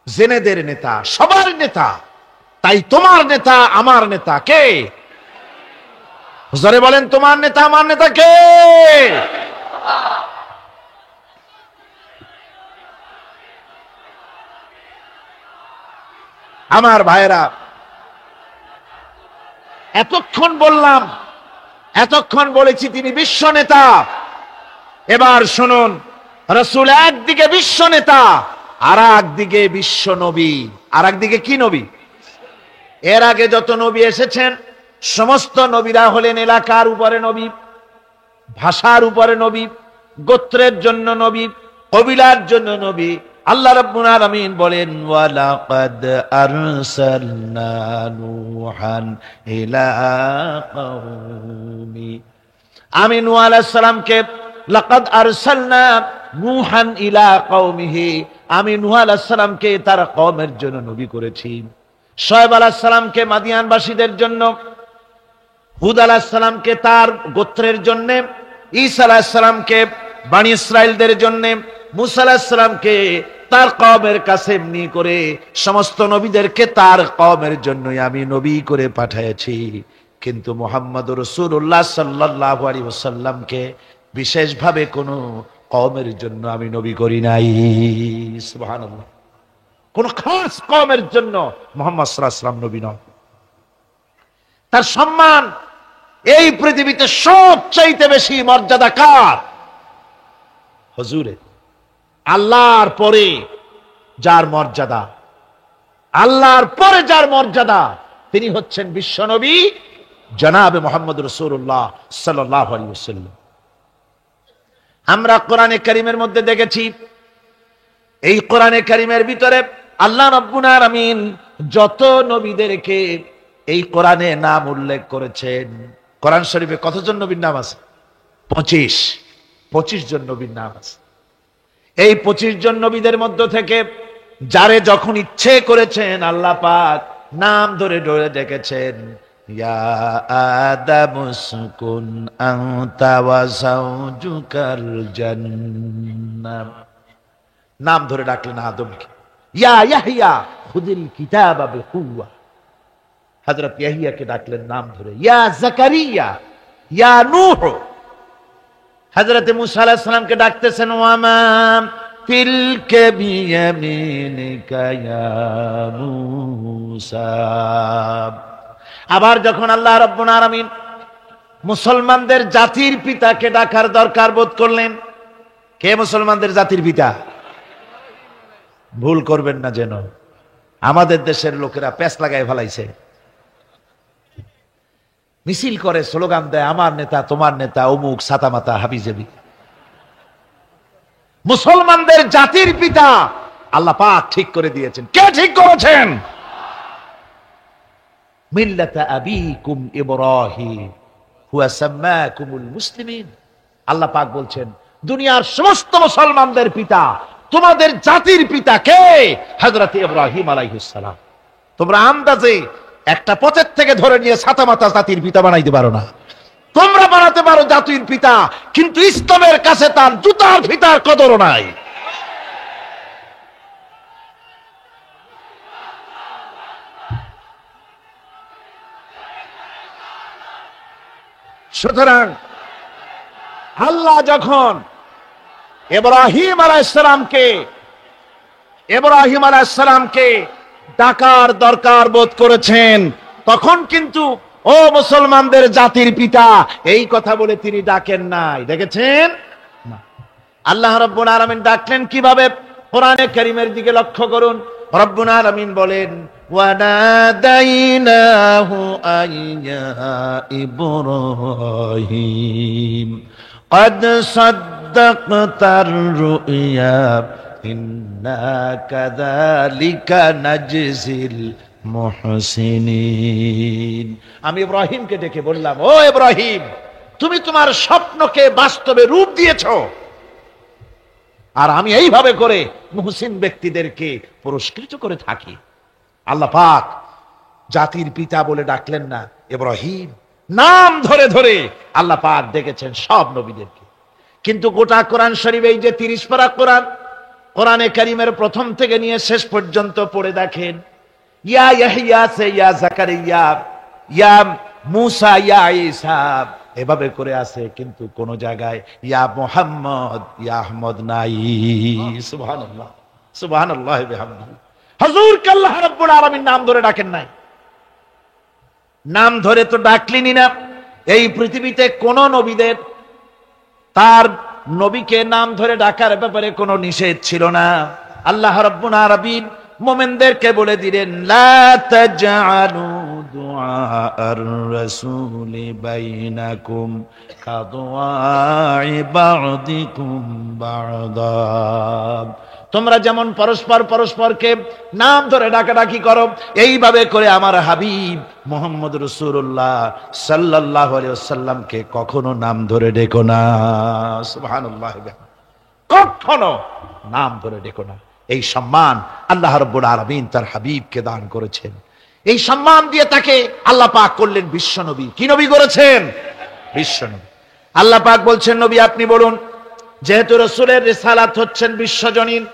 জেনেদের নেতা, সবার নেতা। তাই তোমার নেতা আমার নেতা কে? জোরে বলেন, তোমার নেতা আমার নেতা কে? আমার ভাইরা, এতক্ষণ বললাম, এতক্ষণ বলেছি তিনি বিশ্ব নেতা। এবার শুনুন, রাসূল একদিকে বিশ্ব নেতা, আর একদিকে বিশ্ব নবী। আর একদিকে কি নবী? এর আগে যত নবী এসেছেন সমস্ত নবীরা হলেন এলাকার উপরে নবী, ভাষার উপরে নবী, গোত্রের জন্য নবী, কবিলার জন্য নবী। আল্লাহ রাব্বুল আলামিন বলেন ওয়ালাকাদ আরসালনা নূহান ইলা কওমি। আমি নূহ আলাইহিস সালামকে লাকাদ আরসালনা নূহান ইলা কওমিহি, আমি নূহ আলাইহিস সালামকে তার কওমের জন্য নবী করেছি। শুআয়ব আলাইহিস সালামকে মাদিয়ানবাসীদের জন্য, হুদ আলাইহিস সালামকে তার গোত্রের জন্য, ঈসা আলাইহিস সালামকে বনি ইসরাইলদের জন্য, মুসা আলাইহিস সালামকে তার কওমের কাছে এমনি করে সমস্ত নবীদেরকে তার কওমের জন্যই আমি নবী করে পাঠিয়েছি। কিন্তু মুহাম্মদুর রাসূলুল্লাহ সাল্লাল্লাহু আলাইহি ওয়াসাল্লামকে বিশেষভাবে কোনো কওমের জন্য আমি নবী করি নাই। সুবহানাল্লাহ, কোন খাস কওমের জন্য মুহাম্মদ সাল্লাল্লাহু আলাইহি ওয়াসাল্লাম নবী নন। তার সম্মান এই পৃথিবীতে সবচাইতে বেশি মর্যাদা কার? হুজুরে। আল্লাহর পরে যার মর্যাদা, আল্লাহর পরে যার মর্যাদা, তিনি হচ্ছেন বিশ্বনবী জনাবে মুহাম্মদ রাসূলুল্লাহ সাল্লাল্লাহু আলাইহি ওয়াসাল্লাম। আমরা কোরআনে কারীমের মধ্যে দেখেছি, এই কোরআনে কারীমের ভিতরে আল্লাহ রাব্বুল আলামিন যত নবীদেরকে এই কোরআনে নাম উল্লেখ করেছেন, কোরআন শরীফে কতজন নবীর নাম আছে? 25 জন নবীর নাম আছে। এই 25 জন নবীদের মধ্য থেকে যারে যখন ইচ্ছে করেছেন আল্লাহ পাক নাম ধরে ধরে ডেকেছেন, ইয়া আদামু উসকুন আনতা ওয়া যাওজুকাল জান্নাহ। নাম ধরে ডাকলেন আদমকে। ইয়া ইয়াহইয়া খুযিল কিতাবা বিকুওয়া, হযরত ইয়াহইয়াকে ডাকলেন নাম ধরে। ইয়া যাকারিয়া, ইয়া নূহ। হযরত মুসা আলাইহিস সালামকে ডাকতেছেন ওয়ামা তিলকা বিয়ামিনিকা ইয়া মূসা। আবার যখন আল্লাহ রাব্বুল আলামিন মুসলমানদের জাতির পিতাকে ডাকার দরকার বোধ করলেন, কে মুসলমানদের জাতির পিতা? ভুল করবেন না যেন, আমাদের দেশের লোকেরা পেঁচ লাগায় ফেলাইছে, মিছিল করে, স্লোগান দেয় আমার নেতা তোমার নেতা অমুক সাতামাতা হাবিজাবি। মুসলমানদের জাতির পিতা আল্লাহ পাক ঠিক করে দিয়েছেন। কে ঠিক করেছেন? মিল্লাতা আবিকুম ইব্রাহিম হুয়া সাম্মাকুমুল মুসলিমিন। আল্লাহ পাক বলছেন দুনিয়ার সমস্ত মুসলমানদের পিতা, তোমাদের জাতির পিতা কে? হযরত ইব্রাহিম আলাইহিস সালাম। তোমরা আন্দাজে একটা পথের থেকে ধরে নিয়ে ছাতা মাতা জাতির পিতা বানাইতে পারো না। তোমরা বানাতে পারো জাতির পিতা, কিন্তু ইসলামের কাছে তার জুতার ফিতার কদর নাই। সুতরাং আল্লাহ যখন ইব্রাহিম আলাইহিসসালামকে ডাকার দরকার বোধ করেছেন, তখন কিন্তু ও মুসলমানদের জাতির পিতা এই কথা বলে তিনি ডাকেন নাই। দেখেছেন না? আল্লাহ রাব্বুল আলামিন ডাকলেন কিভাবে? কোরআনে কারীমের দিকে লক্ষ্য করুন। রব্বুল আলামিন বলেন ওয়ানাদাইনাহু আইয়া ইব্রাহিম قد صدقت الرؤيا إنا كذلك نجزي المحسنين। আমি ইব্রাহিমকে ডেকে বললাম, ও ইব্রাহিম, তুমি তোমার স্বপ্নকে বাস্তবে রূপ দিয়েছো, আর আমি এইভাবে করে মুহসিন ব্যক্তিদেরকে পুরস্কৃত করে থাকি। আল্লাহ পাক জাতির পিতা বলে ডাকলেন না, ইব্রাহিম নাম ধরে ধরে আল্লাহ পাক ডেকেছেন সব নবীদেরকে। কিন্তু গোটা কোরআন শরীফ, এই যে 30 পারা কোরআন, কোরআনে কারীমের প্রথম থেকে নিয়ে শেষ পর্যন্ত পড়ে দেখেন, ইয়া ইয়াহইয়া সে ইয়া জাকারিয়া, ইয়া মুসা, ইয়া ঈসা, এভাবে করে আছে, কিন্তু কোন জায়গায় ইয়া মুহাম্মদ, ইয়া আহমদ নাই। সুবহানাল্লাহ, সুবহানাল্লাহ বিহামদিহি। হুজুরকে আল্লাহ রাব্বুল আলামিন নাম ধরে ডাকেন নাই। নাম ধরে তো ডাকলেনই না। এই পৃথিবীতে কোন নবীদের তার নবীকে নাম ধরে ডাকার ব্যাপারে কোনো নিষেধ ছিল না। আল্লাহ রাব্বুল আলামিন মুমিনদেরকে বলে দিলেন, লা তাজআলু দুআআর রাসূলি বাইনাকুম কাদুআই বা'দিকুম বা'দা। তোমরা যেমন পরস্পরকে নাম ধরে ডাকাডাকি করো, এইভাবে করে আমার হাবিব মুহাম্মদ রাসূলুল্লাহ সাল্লাল্লাহু আলাইহি ওয়াসাল্লামকে কখনো নাম ধরে ডেকো না। সুবহানাল্লাহ, কখনো নাম ধরে ডেকো না। এই সম্মান আল্লাহ রাব্বুল আলামিন তার হাবিবকে দান করেছেন। এই সম্মান দিয়ে তাকে আল্লাহ পাক করলেন বিশ্বনবী। কি নবী করেছেন? বিশ্বনবী। আল্লাহ পাক বলছেন, নবী আপনি বলুন, যেহেতু রাসূলের রিসালাত হচ্ছেন বিশ্বজনীন,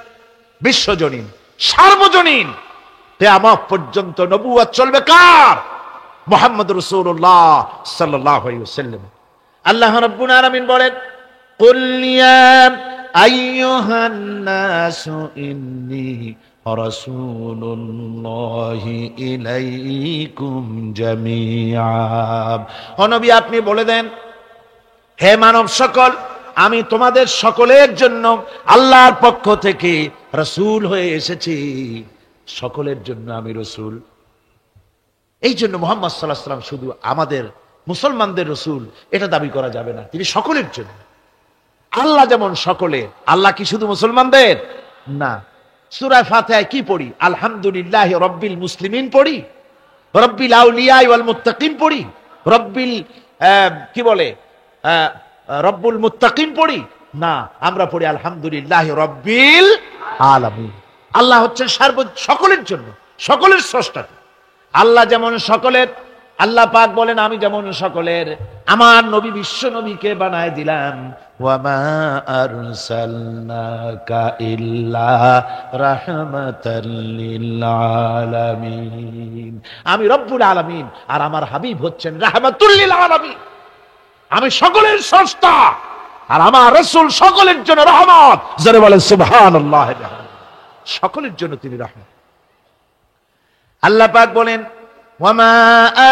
সার্বজনীন, কিয়ামত পর্যন্ত নবুয়ত চলবে কার? মুহাম্মদ রাসূলুল্লাহ সাল্লাল্লাহু আলাইহি ওয়াসাল্লাম। আল্লাহ রাব্বুল আলামিন বলেন, কুল ইয়া আইয়ুহান নাসু ইন্নী রাসূলুল্লাহি ইলাইকুম জামিআ। ও নবী আপনি বলে দেন, হে মানব সকল, আমি তোমাদের সকলের জন্য আল্লাহর পক্ষ থেকে রাসূল হয়ে এসেছি। সকলের জন্য আমি রাসূল। এই জন্য মুহাম্মদ সাল্লাল্লাহু আলাইহি ওয়াসাল্লাম শুধু আমাদের মুসলমানদের রাসূল এটা দাবি করা যাবে না, তিনি সকলের জন্য। আল্লাহ যেমন সকলের, আল্লাহ কি শুধু মুসলমানদের না? সূরা ফাতিহায় কি পড়ি? আলহামদুলিল্লাহি রাব্বিল মুসলিমিন পড়ি, রাব্বিল আউলিয়া ওয়াল মুত্তাকিন পড়ি, রাব্বিল কি বলে রব্বুল মুত্তাকিন পড়ি না, আমরা পড়ি আলহামদুলিল্লাহি রাব্বিল আলামিন। আল্লাহ হচ্ছেন সকলের জন্য, সকলের স্রষ্টা। আল্লাহ যেমন সকলের, আল্লাহ পাক বলেন আমি যেমন সকলের, আমার নবী বিশ্ব নবীকে বানায় দিলাম। ওয়ামা আরসালনাকা ইল্লা রাহমাতাল লিল আলামিন। আমি রব্বুল আলামিন, আর আমার হাবিব হচ্ছেন রাহমাতুল লিল আলামিন। আমি সকলের স্রষ্টা, আর আমার রাসূল সকলের জন্য রহমত। যারা বলেন সুবহানাল্লাহ, সকলের জন্য তিনি রহমত। আল্লাহ পাক বলেন, ওয়ামা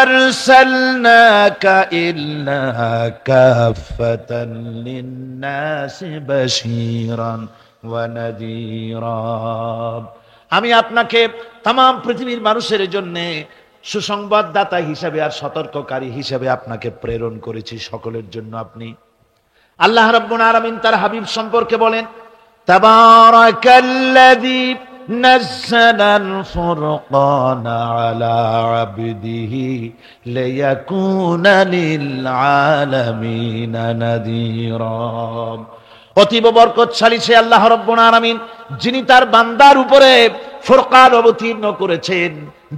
আরসালনাকা ইল্লা কাফাতান লিন-নাসি বাশীরান ওয়া নাযীরা। আমি আপনাকে तमाम পৃথিবীর মানুষের জন্য সুসংবাদদাতা হিসেবে আর সতর্ককারী হিসেবে আপনাকে প্রেরণ করেছি, সকলের জন্য আপনি। আল্লাহ রাব্বুল আলামিন তার হাবিব সম্পর্কে বলেন, তাবারাকাল্লাযী নাযালাল ফুরকানা আলা আবদিহি লিয়াকুনা লিল আলামিনা নাযীরা। অতীব বরকতশালী সে আল্লাহ রাব্বুল আলামিন, যিনি তার বান্দার উপরে ফুরকান অবতীর্ণ করেছেন,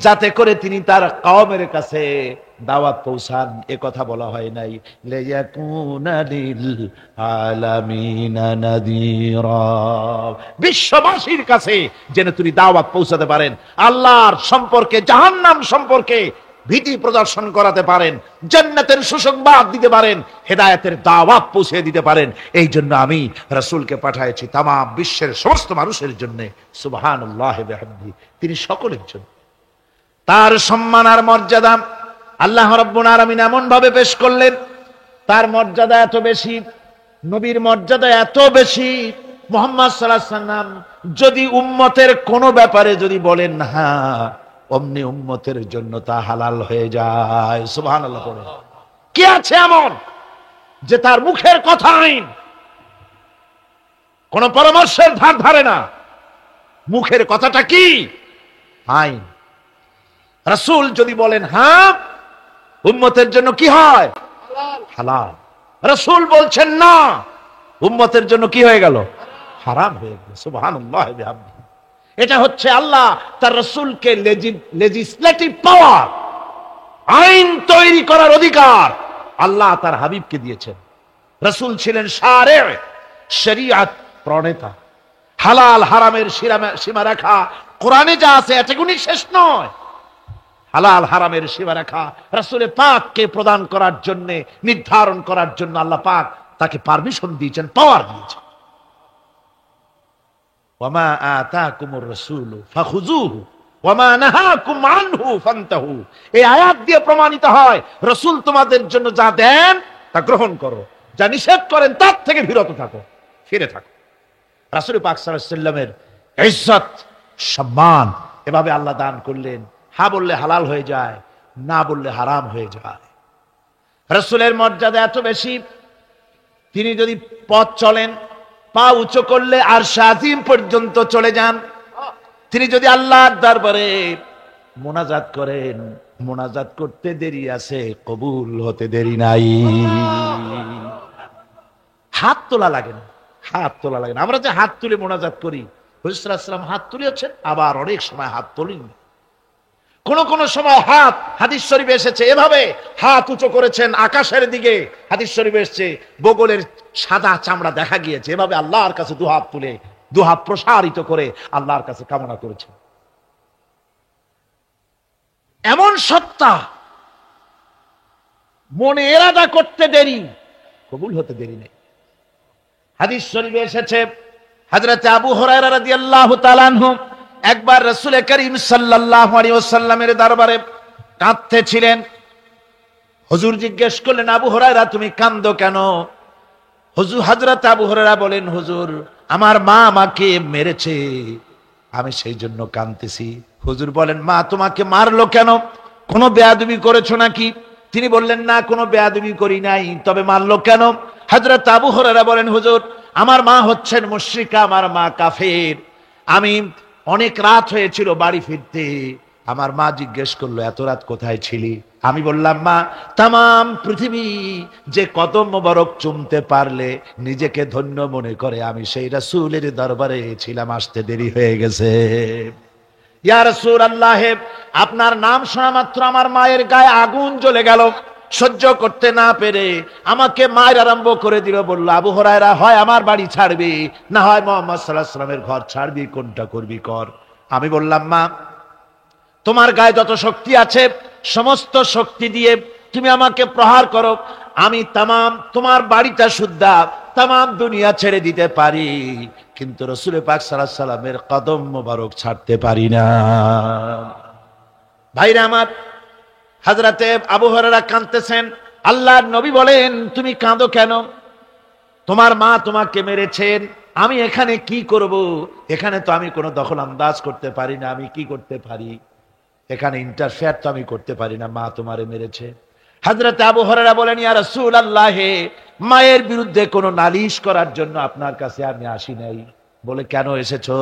যাতে করে তিনি তার কওমের কাছে দাওয়াত পৌঁছান। এ কথা বলা হয় নাই লিয়াকুনা লিল আলামিনা নাযীরা, বিশ্ববাসীর কাছে যেন তিনি দাওয়াত পৌঁছাতে পারেন, আল্লাহর সম্পর্কে, জাহান্নাম সম্পর্কে ভীতি প্রদর্শন করাতে পারেন, জান্নাতের সুসংবাদ দিতে পারেন, হেদায়েতের দাওয়াত পৌঁছে দিতে পারেন। এই জন্য আমি রাসূলকে পাঠিয়েছি তাম বিশ্বের সমস্ত মানুষের জন্য। সুবহানাল্লাহি ওয়া বিহামদিহি, তিনি সকলের জন্য। তার সম্মান আর মর্যাদা আল্লাহ রাব্বুল আলামিন এমন ভাবে পেশ করলেন, তার মর্যাদা এত বেশি, নবীর মর্যাদা এত বেশি, মুহাম্মদ সাল্লাল্লাহু আলাইহি ওয়াসাল্লাম যদি উম্মতের কোনো ব্যাপারে যদি বলেন হ্যাঁ, অমনি উম্মতের জন্য তা হালাল হয়ে যায়। সুবহানাল্লাহ পড়ে। কি আছে এমন যে তার মুখের কথা আইন, কোন পরামর্শের ধার ধারে না, মুখের কথাটা কি আইন। রাসূল যদি বলেন হ্যাঁ, উম্মতের জন্য কি হয়? হালাল। রাসূল বলছেন না, উম্মতের জন্য কি হয়ে গেল? হারাম হয়ে গেল। সুবহানাল্লাহি ওয়া বিহামদিহি। এটা হচ্ছে আল্লাহ তার রাসূলকে লেজিসলেটিভ পাওয়ার, আইন তৈরি করার অধিকার আল্লাহ তার হাবিবকে দিয়েছেন। রাসূল ছিলেন শারে, শরীয়ত প্রণেতা। হালাল হারামের সীমারেখা কোরআনে যা আছে এটুকুনি শেষ নয়। হালাল হারামের সীমারেখা রাসূল পাককে প্রদান করার জন্য, নির্ধারণ করার জন্য আল্লাহ পাক তাকে পারমিশন দিয়েছেন, পাওয়ার দিয়েছেন। ওয়ামা আতাকুমুর রাসূলু ফাখুযুহু ওয়ামা নাহাকুম আনহু ফান্তাহু। এই আয়াত দিয়ে প্রমাণিত হয় রাসূল তোমাদের জন্য যা দেন তা গ্রহণ করো, যা নিষেধ করেন তার থেকে বিরত থাকো, ফিরে থাকো। রাসূল পাক সাল্লাল্লাহু আলাইহি ওয়াসাল্লামের ইজ্জত, সম্মান এভাবে আল্লাহ দান করলেন। হ্যাঁ বললে হালাল হয়ে যায়, না বললে হারাম হয়ে যায়। রাসূলের মর্যাদা এত বেশি, তিনি যদি পথ চলেন, পা উঁচু করলে আরশ আজিম পর্যন্ত চলে যান। তিনি যদি আল্লাহর দরবারে মোনাজাত করেন, মোনাজাত করতে দেরি আছে, কবুল হতে দেরি নাই। হাত তোলা লাগে না, হাত তোলা লাগে না। আমরা যে হাত তুলে মোনাজাত করি, রাসূল সাল্লাল্লাহু আলাইহি ওয়াসাল্লাম হাত তুলেছেন, আবার অনেক সময় হাত তোলেন। কোন কোন সময় হাত, হাদিস শরীফে এসেছে এভাবে হাত উঁচু করেছেন আকাশের দিকে। হাদিস শরীফে এসেছে বগলের সাদা চামড়া দেখা গিয়েছে, এভাবে আল্লাহর কাছে দুহাত তুলে, দুহাত প্রসারিত করে আল্লাহর কাছে কামনা করেছেন। এমন সত্তা, মনে এরাদা করতে দেরি, কবুল হতে দেরি নেই। হাদিস শরীফে এসেছে হযরত আবু হুরায়রা রাদিয়াল্লাহু তাআলা আনহু একবার রাসূল করিম সাল্লাল্লাহু আলাইহি ওয়াসাল্লামের দরবারে কাঁদতেছিলেন। হুজুর জিজ্ঞেস করলেন, আবু হুরায়রা তুমি কাঁদো কেন? হুজুর, হযরত আবু হুরায়রা বলেন, হুজুর আমার মা আমাকে মেরেছে, আমি সেই জন্য কাঁদতেছি। হুজুর বলেন, মা তোমাকে মারলো কেন? কোনো বেয়াদবি করেছো নাকি? তিনি বললেন, না কোনো বেয়াদবি করি নাই, তবে মারলো কেন? হযরত আবু হুরায়রা বলেন, হুজুর আমার মা হচ্ছেন মুশরিকা, আমার মা কাফের। আমি অনেক রাত হয়েছিল বাড়ি ফিরতে, আমার মা জিজ্ঞেস করলো এত রাত কোথায় ছিলি? আমি বললাম, মা তামাম পৃথিবী যে কদম মোবারক চুমতে পারলে নিজেকে ধন্য মনে করে, আমি সেই রাসূলের দরবারে ছিলাম, আসতে দেরি হয়ে গেছে। ইয়া রাসূলুল্লাহ, আপনার নাম শোনা মাত্র আমার মায়ের গায়ে আগুন জ্বলে গেল। সহ্য করতে না পেরে আমাকে মায়ের আরম্ভ করে দিল। বলল, আবু হুরায়রা হয় আমার বাড়ি ছাড়বি, না হয় মুহাম্মদ সাল্লাল্লাহু আলাইহি ওয়াসাল্লামের ঘর ছাড়বি, কোনটা করবি কর। আমি বললাম, মা তোমার গায়ে যত শক্তি আছে সমস্ত শক্তি দিয়ে তুমি আমাকে প্রহার করো, আমি তামাম তোমার বাড়িটা সুদ্ধা তামাম দুনিয়া ছেড়ে দিতে পারি, কিন্তু রাসূল পাক সাল্লাল্লাহু আলাইহি ওয়াসাল্লামের কদম মোবারক ছাড়তে পারি না। ভাইরা আমার, হযরতে আবু হুরায়রা কাঁদতেছেন। আল্লাহর নবী বলেন, তুমি কাঁদো কেন? তোমার মা তোমাকে মেরেছেন, আমি এখানে কি করব? এখানে তো আমি কোনো দখল আন্দাজ করতে পারি না, আমি কি করতে পারি? এখানে ইন্টারফেয়ার তো আমি করতে পারি না, মা তোমারে মেরেছে। হযরত আবু হুরায়রা বলেন, ইয়া রাসূলুল্লাহ, মায়ের বিরুদ্ধে কোনো নালিশ করার জন্য আপনার কাছে আমি আসি নাই, বলে, কেন এসেছো?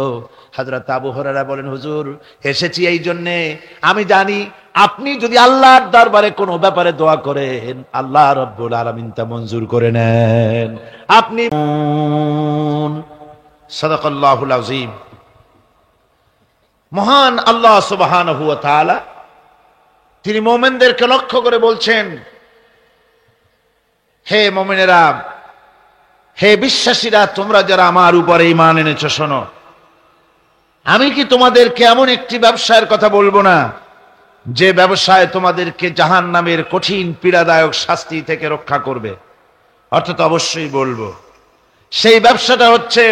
হযরত আবু হুরায়রা বলেন, হুজুর এসেছি এই জন্যে, আমি জানি আপনি যদি আল্লাহর দরবারে কোনো ব্যাপারে দোয়া করেন, আল্লাহ রাব্বুল আলামিন তা মঞ্জুর করে নেন। আপনি সাদাকাল্লাহুল আযীম। মহান আল্লাহ সুবহানাহু ওয়া তাআলা তিনি মুমিনদেরকে লক্ষ্য করে বলছেন, হে মুমিনেরা, হে বিশ্বাসীরা, তোমরা যারা আমার উপরে ঈমান এনেছো, শোনো, আমি কি তোমাদেরকে এমন একটি ব্যবসায়ের কথা বলবো না, যে ব্যবসায় তোমাদেরকে জাহান্নামের কঠিন পীড়াদায়ক শাস্তি থেকে রক্ষা করবে? অর্থাৎ অবশ্যই বলবো। সেই ব্যবসাটা হচ্ছে,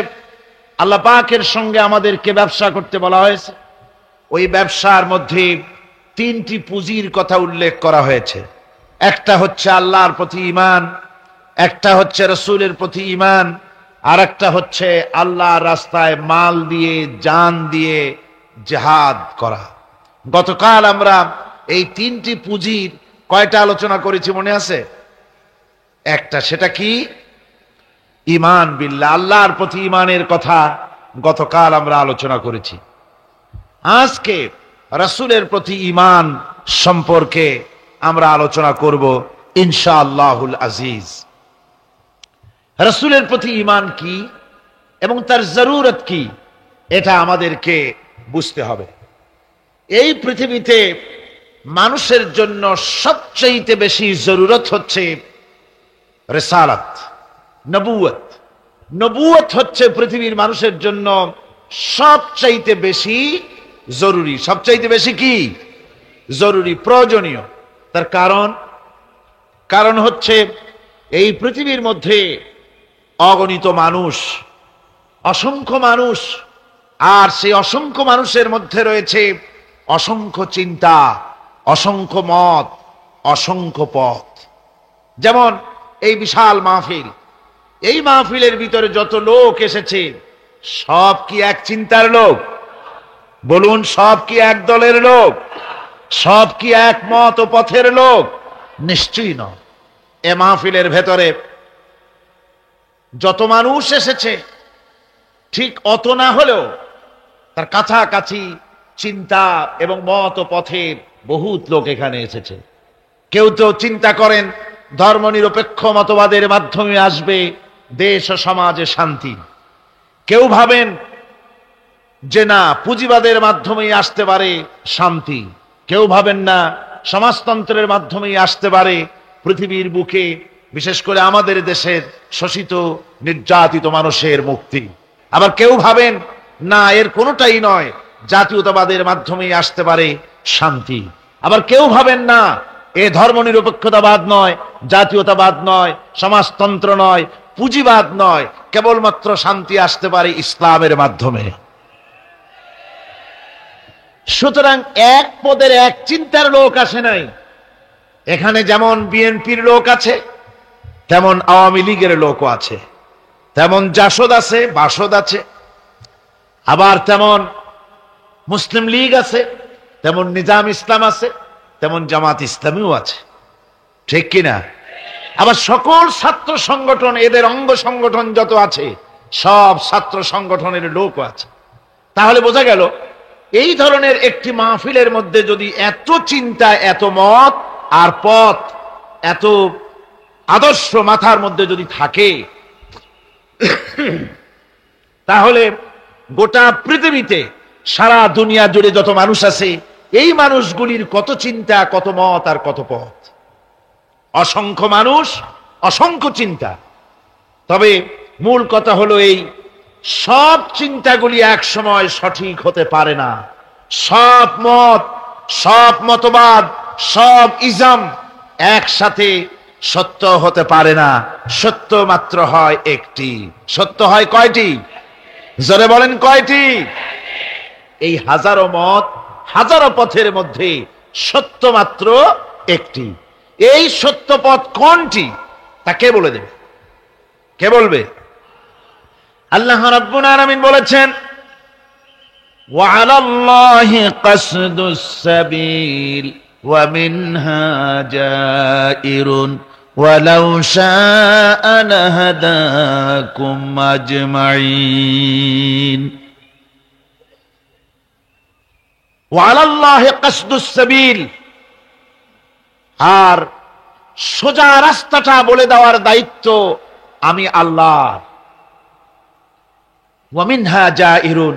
আল্লাহ পাকের সঙ্গে আমাদেরকে ব্যবসা করতে বলা হয়েছে। ওই ব্যবসার মধ্যে তিনটি পুঁজির কথা উল্লেখ করা হয়েছে। একটা হচ্ছে আল্লাহর প্রতি ঈমান, একটা হচ্ছে রাসূলের প্রতি ঈমান, আর একটা হচ্ছে আল্লাহর রাস্তায় মাল দিয়ে, জান দিয়ে জিহাদ করা। গতকাল আমরা এই তিনটি পুঁজির কয়টা আলোচনা করেছি মনে আছে? একটা, সেটা কি? ঈমান বিল্লাহ, আল্লাহর প্রতি ঈমানের কথা গতকাল আমরা আলোচনা করেছি। আজকে রাসূলের প্রতি ঈমান সম্পর্কে আমরা আলোচনা করব ইনশাআল্লাহুল আজিজ। রাসূলের প্রতি ঈমান কি এবং তার জরুরত কি, এটা আমাদেরকে বুঝতে হবে। এই পৃথিবীতে মানুষের জন্য সবচেয়ে বেশি জরুরত হচ্ছে রিসালাত, নবুয়ত। নবুয়ত হচ্ছে পৃথিবীর মানুষের জন্য সবচাইতে বেশি জরুরি। সবচাইতে বেশি কি জরুরি, প্রয়োজনীয়? তার কারণ হচ্ছে এই পৃথিবীর মধ্যে অগণিত মানুষ, অসংখ্য মানুষ, আর সেই অসংখ্য মানুষের মধ্যে রয়েছে অসংখ্য চিন্তা, অসংখ্য মত, অসংখ্য পথ। যেমন এই বিশাল মাহফিল, এই মাহফিলের ভিতরে যত লোক এসেছে, সব কি এক চিন্তার লোক? বলুন, সব কি এক দলের লোক? সব কি এক মত ও পথের লোক? নিশ্চয়ই নয়। এ মাহফিলের ভেতরে যত মানুষ এসেছে, ঠিক অত না হলেও তার কাছাকাছি চিন্তা এবং মত ও পথের বহুত লোক এখানে এসেছে। কেউ তো চিন্তা করেন ধর্মনিরপেক্ষ মতবাদের মাধ্যমে আসবে দেশ ও সমাজে শান্তি। কেউ ভাবেন যে না, পুঁজিবাদের মাধ্যমেই আসতে পারে শান্তি। কেউ ভাবেন না সমাজতন্ত্রের মাধ্যমেই আসতে পারে পৃথিবীর বুকে, বিশেষ করে আমাদের দেশের শোষিত নির্যাতিত মানুষের মুক্তি। আবার কেউ ভাবেন না, এর কোনোটাই নয়, জাতীয়তাবাদের মাধ্যমেই আসতে পারে শান্তি। আবার কেউ ভাবেন না, এ ধর্মনিরপেক্ষতাবাদ নয়, জাতীয়তাবাদ নয়, সমাজতন্ত্র নয়, পুঁজিবাদ নয়, কেবলমাত্র শান্তি আসতে পারে ইসলামের মাধ্যমে। সুতরাং এক পদের এক চিন্তার লোক আসে নাই। এখানে যেমন বিএনপির লোক আছে, তেমন আওয়ামী লীগের লোকও আছে, তেমন জাসদ আছে, বাসদ আছে, আবার তেমন মুসলিম লীগ আছে, তেমন নিজাম ইসলাম আছে, তেমন জামাত ইসলামীও আছে। ঠিক কিনা? আবার সকল ছাত্র সংগঠন, এদের অঙ্গ সংগঠন যত আছে, সব ছাত্র সংগঠনের লোকও আছে। তাহলে বোঝা গেল, এই ধরনের একটি মাহফিলের মধ্যে যদি এত চিন্তা, এত মত আর পথ, এত আদর্শ মাথার মধ্যে যদি থাকে, তাহলে গোটা পৃথিবীতে, সারা দুনিয়া জুড়ে যত মানুষ আছে, এই মানুষগুলির কত চিন্তা, কত মত আর কত পথ। অসংখ্য মানুষ, অসংখ্য চিন্তা। তবে মূল কথা হলো এই, সব চিন্তাগুলি এক সময় সঠিক হতে পারে না। সব মত, সব মতবাদ, সব ইজম একসাথে সত্য হতে পারে না। সত্য মাত্র হয় একটি। সত্য হয় কয়টি? জোরে বলেন, কয়টি? এই হাজারো মত, হাজারো পথের মধ্যে সত্য মাত্র একটি। এই সত্য পথ কোনটি তা কে বলে দেবে? কে বলবে? আল্লাহ রাব্বুল আলামিন বলেছেন, ওয়া আলাল্লাহি কাসদুস সাবিল ওয়া মিনহা জাইরুন ওয়ালাউ শাআ লাহাদাকুম আজমাইন ওয়া আলাল্লাহি কাসদুস সাবিল। আর সোজা রাস্তাটা বলে দেওয়ার দায়িত্ব আমি আল্লাহ। ওয়া মিনহা জাইরুন,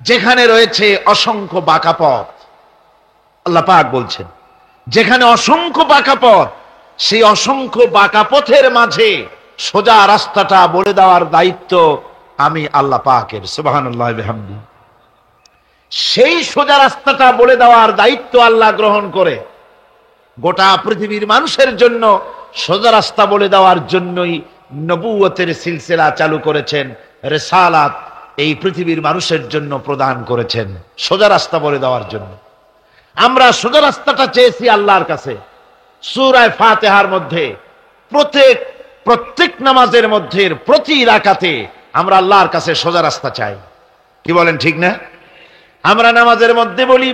যেখানে রয়েছে অসংখ্য বাঁকা পথ, আল্লাহ পাক বলছেন যেখানে অসংখ্য বাঁকা পথ, সেই অসংখ্য বাঁকা পথের মাঝে সোজা রাস্তাটা বলে দেওয়ার দায়িত্ব আমি আল্লাহ পাকের। সুবহানাল্লাহ বিহামদি। সেই সোজা রাস্তাটা বলে দেওয়ার দায়িত্ব আল্লাহ গ্রহণ করে গোটা পৃথিবীর মানুষের জন্য সোজা রাস্তা বলে দেওয়ার জন্যই নবুয়তের সিলসিলা চালু করেছেন, রিসালাত এই পৃথিবীর মানুষের জন্য প্রদান করেছেন সোজা রাস্তা বলে দেওয়ার জন্য। আমরা সোজা রাস্তাটা চেয়েছি আল্লাহর কাছে। সূরা ফাতিহার মধ্যে প্রত্যেক নামাজের মধ্যে প্রতি রাকাতে আমরা আল্লাহর কাছে সোজা রাস্তা চাই। কি বলেন, ঠিক না? আমরা নামাজের মধ্যে বলি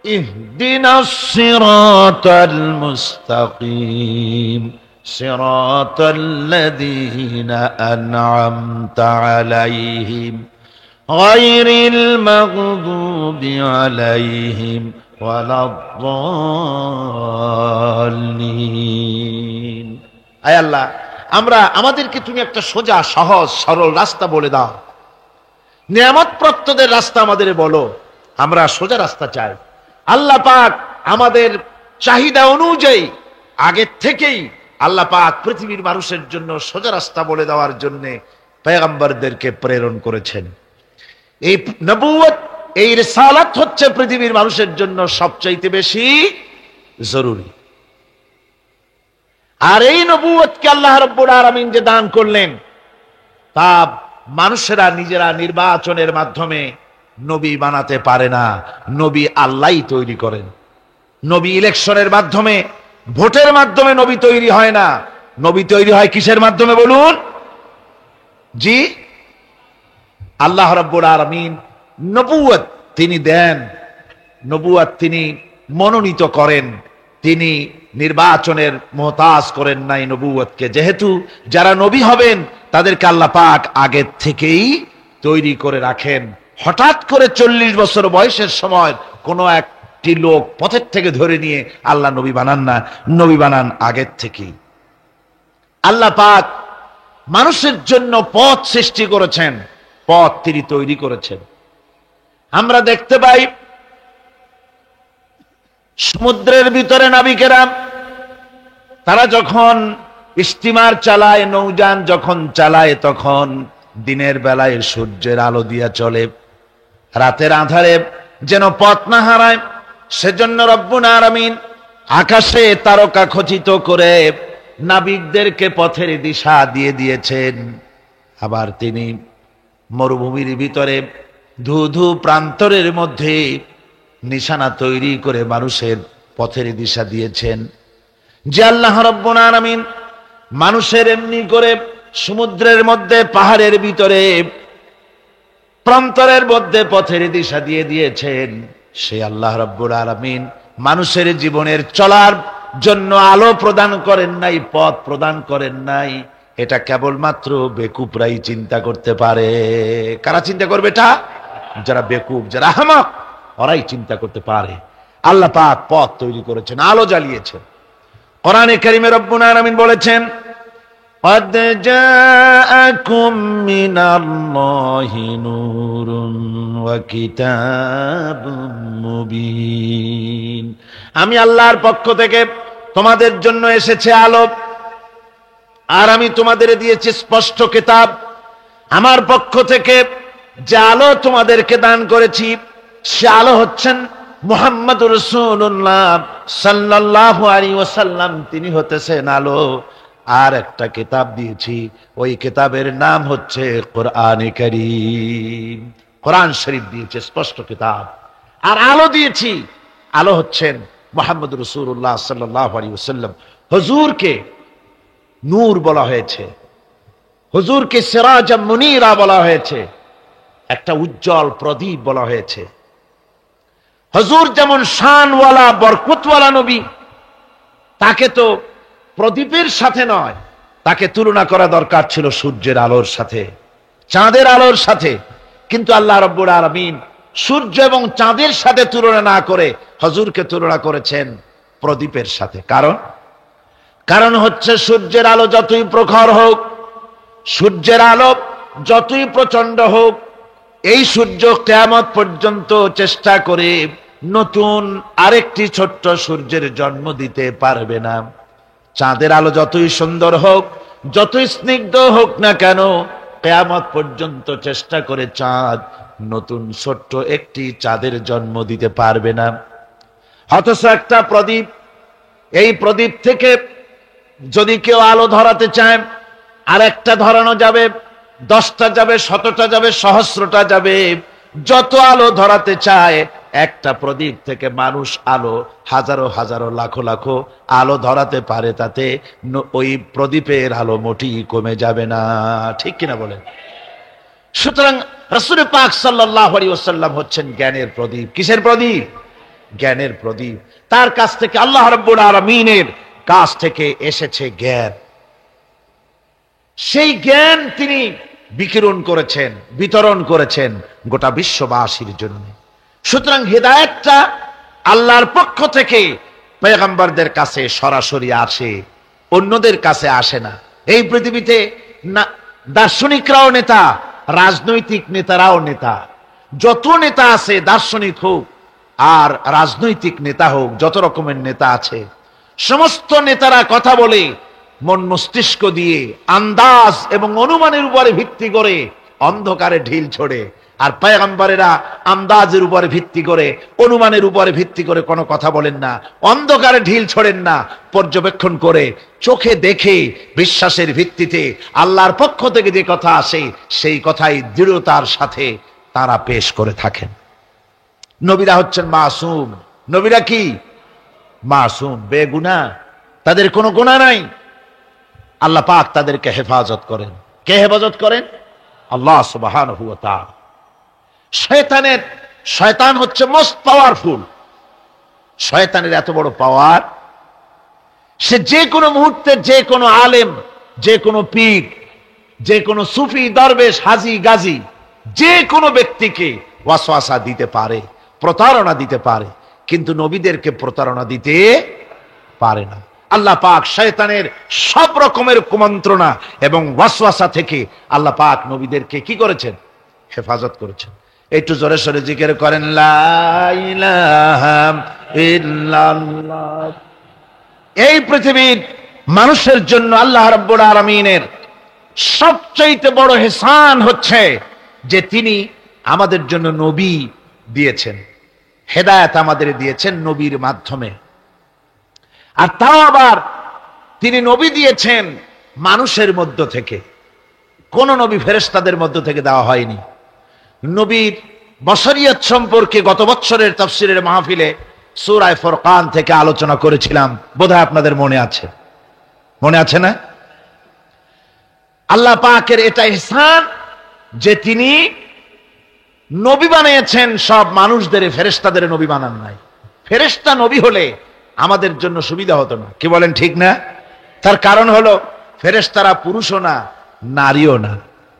ইহদিনাস সিরাতাল মুস্তাকিম সিরাতাল্লাযীনা আন'আমতা আলাইহিম গায়রিল মাগদুবি আলাইহিম ওয়ালাদ-দাল্লিন। আয় আল্লাহ, আমাদেরকে তুমি একটা সোজা সহজ সরল রাস্তা বলে দাও, নিয়ামত প্রাপ্তদের রাস্তা আমাদের বলো। আমরা সোজা রাস্তা চাই। আল্লাহ পাক আমাদের চাহিদা অনুযায়ী আগে থেকেই আল্লাহ পাক পৃথিবীর মানুষের জন্য সোজা রাস্তা বলে দেওয়ার জন্য পয়গম্বরদেরকে প্রেরণ করেছেন। এই নবুয়ত, এই রিসালাত হচ্ছে পৃথিবীর মানুষের জন্য সবচাইতে বেশি জরুরি। আর এই নবুয়তকে আল্লাহ রাব্বুল আলামিন যে দান করলেন, তা মানুষেরা নিজেরা নির্বাচনের মাধ্যমে নবী বানাতে পারে না, নবী আল্লাহই তৈরি করেন। নবী ইলেকশনের মাধ্যমে, ভোটের মাধ্যমে নবী তৈরি হয় না। নবী তৈরি হয় কিসের মাধ্যমে বলুন? জি, আল্লাহ রাব্বুল আলামিন নবুয়ত তিনি দেন, নবুয়ত তিনি মনোনীত করেন, তিনি নির্বাচনের মোহতাজ করেন নাই নবুয়তকে। যেহেতু যারা নবী হবেন তাদেরকে আল্লাহ পাক আগে থেকেই তৈরি করে রাখেন। হঠাৎ করে 40 বছর বয়সের সময় কোনো একটি লোক পথের থেকে ধরে নিয়ে আল্লাহ নবী বানান না, নবী বানান আগের থেকেই। আল্লাহ পাক মানুষের জন্য পথ সৃষ্টি করেছেন, পথ তিনি তৈরি করেছেন। আমরা দেখতে পাই সমুদ্রের ভিতরে নাবিকেরা তারা যখন স্টিমার চালায়, নৌযান যখন চালায়, তখন দিনের বেলায় সূর্যের আলো দিয়া চলে, রাতের আঁধারে যেন পথ না হারায় সেজন্য রব্বুল আলামিন আকাশে তারকা খচিত করে নাবিকদেরকে পথের দিশা দিয়ে দিয়েছেন। আবার তিনি মরুভূমির ভিতরে ধুধু প্রান্তরের মধ্যে নিশানা তৈরি করে মানুষের পথের দিশা দিয়েছেন। যে আল্লাহ রাব্বুল আলামিন মানুষের এমনি করে সমুদ্রের মধ্যে, পাহাড়ের ভিতরে, প্রান্তরের মধ্যে পথের দিশা দিয়ে দিয়েছেন, সেই আল্লাহ রাব্বুল আলামিন মানুষের জীবনের চলার জন্য আলো প্রদান করেন নাই, পথ প্রদান করেন নাই। এটা কেবলমাত্র বেকুবরাই চিন্তা করতে পারে। কারা চিন্তা করবে এটা? যারা বেকুব, যারা আহমক, ওরাই চিন্তা করতে পারে। আল্লাহ পাক পথ তৈরি করেছেন, আলো জ্বালিয়েছেন। কোরআনে কারীমে রব্বুল আলামিন বলেছেন قد جاءكم من الله نور وكتاب مبين। আমি আল্লাহর পক্ষ থেকে তোমাদের জন্য এসেছে আলো, আর আমি তোমাদের দিয়েছি স্পষ্ট কিতাব। আমার পক্ষ থেকে যে আলো তোমাদেরকে দান করেছি, সে আলো হচ্ছেন মুহাম্মদুর রাসূলুল্লাহ সাল্লাল্লাহু আলাইহি ওয়াসাল্লাম, তিনি হতেছেন আলো। আর একটা কিতাব দিয়েছি, ওই কিতাবের নাম হচ্ছে কোরআনে কারীম। কোরআন শরীফ দিয়েছে, স্পষ্ট কিতাব। আর আলো দিয়েছি, আলো হচ্ছেন মুহাম্মদুর রাসূলুল্লাহ সাল্লাল্লাহু আলাইহি ওয়াসাল্লাম। হুজুরকে নূর বলা হয়েছে, হুজুরকে সিরাজাম মুনীরা বলা হয়েছে, একটা উজ্জ্বল প্রদীপ বলা হয়েছে। হুজুর যেমন শানওয়ালা, বরকতওয়ালা নবী, তাকে তো প্রদীপের সাথে নয়, তাকে তুলনা করা দরকার ছিল সূর্যের আলোর সাথে, চাঁদের আলোর সাথে। কিন্তু আল্লাহ রাব্বুল আলামিন সূর্য এবং চাঁদের সাথে তুলনা না করে হুজুরকে তুলনা করেছেন প্রদীপের সাথে। কারণ হচ্ছে সূর্যের আলো যতই প্রখর হোক, সূর্যের আলো যতই প্রচন্ড হোক, এই সূর্য কিয়ামত পর্যন্ত চেষ্টা করে নতুন আরেকটি ছোট্ট সূর্যের জন্ম দিতে পারবে না। চাঁদের আলো যতই সুন্দর হোক, যতই স্নিগ্ধ হোক না কেন, কিয়ামত পর্যন্ত চেষ্টা করে চাঁদ নতুন ছোট্ট একটি চাঁদের জন্ম দিতে পারবে না। অথচ একটা প্রদীপ, এই প্রদীপ থেকে যদি কেউ আলো ধরাতে চায়, আর একটা ধরানো যাবে, 10টা যাবে, 100টা যাবে, সহস্রটা যাবে। যত আলো ধরাতে চায়, একটা প্রদীপ থেকে মানুষ আলো হাজারো হাজারো লাখো লাখো আলো ধরাতে পারে, তাতে ওই প্রদীপের আলো মোটেই কমে যাবে না। ঠিক কিনা বলেন? সুতরাং রাসূল পাক সাল্লাল্লাহু আলাইহি ওয়াসাল্লাম হচ্ছেন জ্ঞানের প্রদীপ। কিসের প্রদীপ? জ্ঞানের প্রদীপ। তার কাছ থেকে, আল্লাহ রাব্বুল আলামিনের কাছ থেকে এসেছে জ্ঞান। সেই জ্ঞান তিনি বিকিরণ করেছেন, বিতরণ করেছেন গোটা বিশ্ববাসীর জন্য। সুতরাং হেদায়েতটা আল্লাহর পক্ষ থেকে পয়গম্বরদের কাছে সরাসরি আসে, অন্যদের কাছে আসে না। এই পৃথিবীতে দার্শনিকরাও নেতা, রাজনৈতিক নেতারাও নেতা। যত নেতা আছে, দার্শনিক হোক আর রাজনৈতিক নেতা হোক, যত রকমের নেতা আছে, সমস্ত নেতারা কথা বলে মন মস্তিষ্ক দিয়ে, আন্দাজ এবং অনুমানের উপরে ভিত্তি করে অন্ধকারে ঢিল ছোড়ে। আর পয়গম্বরেরা আন্দাজের উপরে ভিত্তি করে, অনুমানের উপরে ভিত্তি করে কোনো কথা বলেন না, অন্ধকারে ঢিল ছোড়েন না, পর্যবেক্ষণ করে চোখে দেখে বিশ্বাসের ভিত্তিতে আল্লাহর পক্ষ থেকে যে কথা আসে সেই কথাই দৃঢ়তার সাথে তারা পেশ করে থাকেন। নবীরা হচ্ছেন মাসুম। নবীরা কি? মাসুম, বেগুনাহ, তাদের কোনো গুনাহ নাই। আল্লাহ পাক তাদেরকে হেফাজত করেন। কে হেফাজত করেন? আল্লাহ সুবহানাহু ওয়া তাআলা। শয়তান হচ্ছে মোস্ট পাওয়ারফুল। শয়তানের এত বড় পাওয়ার, সে যে কোনো মুহূর্তে যে কোনো আলেম, যে কোনো পীর, যে কোনো সুফি, দরবেশ, হাজি, গাজী, যে কোনো ব্যক্তিকে ওয়াসওয়াসা দিতে পারে, প্রতারণা দিতে পারে, কিন্তু নবীদেরকে প্রতারণা দিতে পারে না। আল্লাহ পাক শয়তানের সব রকমের কুমন্ত্রণা এবং ওয়াসওয়াসা থেকে আল্লাহ পাক নবীদেরকে কি করেছেন? হেফাজত করেছেন। একটু জোরে সোরে জিকির করেন, লা ইলাহা ইল্লাল্লাহ। এই পৃথিবীর মানুষের জন্য আল্লাহ রাব্বুল আলামিনের সবচেয়ে বড় ইহসান হচ্ছে যে তিনি আমাদের জন্য নবী দিয়েছেন, হেদায়েত আমাদের দিয়েছেন নবীর মাধ্যমে। আর তাও আবার তিনি নবী দিয়েছেন মানুষের মধ্য থেকে। কোন নবী ফেরেশতাদের মধ্য থেকে দেওয়া হয়নি। নবীর বশরিয়ত সম্পর্কে গত বছরের তাফসীরের মাহফিলে সূরা ফুরকান থেকে আলোচনা করেছিলাম, বোধহয় আপনাদের মনে আছে। মনে আছে না? আল্লাহ পাকের এটা ইহসান যে তিনি নবী বানিয়েছেন সব মানুষদের, ফেরেশতাদের নবী বানান নাই। ফেরেশতা নবী হলে আমাদের জন্য সুবিধা হতো না। কি বলেন, ঠিক না? তার কারণ হলো ফেরেশতারা পুরুষও না, নারীও না।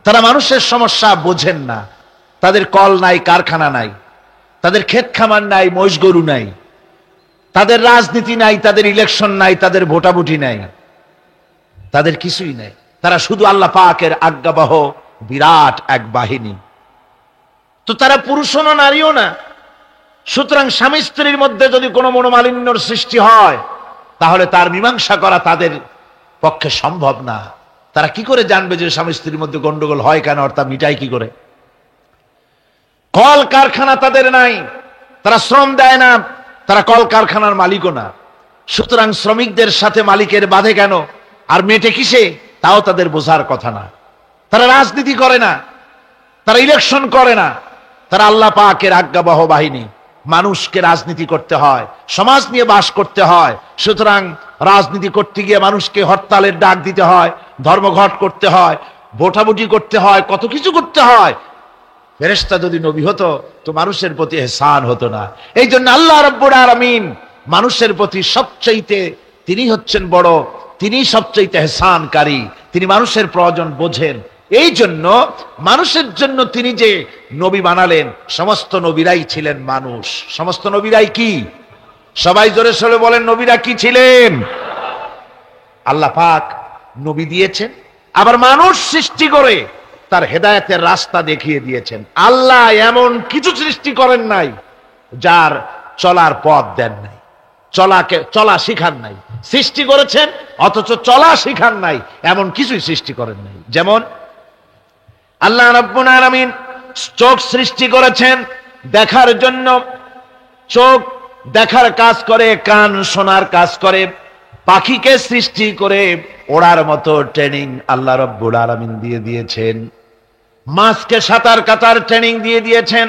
তারা মানুষের সমস্যা বোঝেন না। তাদের কল নাই, কারখানা নাই, তাদের ক্ষেত খামার নাই, মহিষ গরু নাই, তাদের রাজনীতি নাই, তাদের ইলেকশন নাই, তাদের ভোটাভুটি নাই, তাদের কিছুই নাই। তারা শুধু আল্লাহ পাকের আজ্ঞাবহ বিরাট এক বাহিনী। তো তারা পুরুষও না, নারীও না। সুতরাং স্বামী স্ত্রীর মধ্যে যদি কোনো মনোমালিন্যর সৃষ্টি হয়, তাহলে তার মীমাংসা করা তাদের পক্ষে সম্ভব না। তারা কি করে জানবে যে স্বামী স্ত্রীর মধ্যে গন্ডগোল হয় কেন, আর তা মিটাই কি করে? কল কারখানা তাদের নাই, তারা শ্রম দেয় না, তারা কল কারখানার মালিকও না। সুতরাং শ্রমিকদের সাথে মালিকের বাধে কেন, আর মেটে কিসে, তাও তাদের বোঝার কথা না। তারা রাজনীতি করে না, তারা ইলেকশন করে না, তারা আল্লাহ পাকের আজ্ঞাবহ বাহিনী। মানুষকে রাজনীতি করতে হয়, সমাজ নিয়ে বাস করতে হয়। সুতরাং রাজনীতি করতে গিয়ে মানুষকে হরতালের ডাক দিতে হয়, ধর্মঘট করতে হয়, ভোটাভুটি করতে হয়, কত কিছু করতে হয়। ফেরেশতা যদি নবী হতো তো মানুষের প্রতি ইহসান হতো না। এই জন্য আল্লাহ রাব্বুল আলামিন মানুষের প্রতি সবচাইতে তিনি হচ্ছেন বড়, তিনি সবচেয়ে ইহসানকারী, তিনি মানুষের প্রয়োজন বোঝেন। এই জন্য মানুষের জন্য তিনি যে নবী বানালেন, সমস্ত নবীরাই ছিলেন মানুষ। সমস্ত নবীরাই কি? সবাই জোরে সোরে বলেন, নবীরা কি ছিলেন? আল্লাহ পাক নবী দিয়েছেন, আবার মানুষ সৃষ্টি করে তার হেদায়েতের রাস্তা দেখিয়ে দিয়েছেন। আল্লাহ এমন কিছু সৃষ্টি করেন নাই যার চলার পথ দেন নাই, চলা শিখান নাই। সৃষ্টি করেছেন অথচ চলা শিখান নাই, এমন কিছুই সৃষ্টি করেন নাই। যেমন আল্লাহ রাব্বুল আলামিন চোখ সৃষ্টি করেছেন দেখার জন্য, চোখ দেখার কাজ করে, কান শোনার কাজ করে। পাখিকে সৃষ্টি করে ওড়ার মতো ট্রেনিং আল্লাহ রাব্বুল আলামিন দিয়ে দিয়েছেন। মাছকে সাঁতার কাটার ট্রেনিং দিয়ে দিয়েছেন।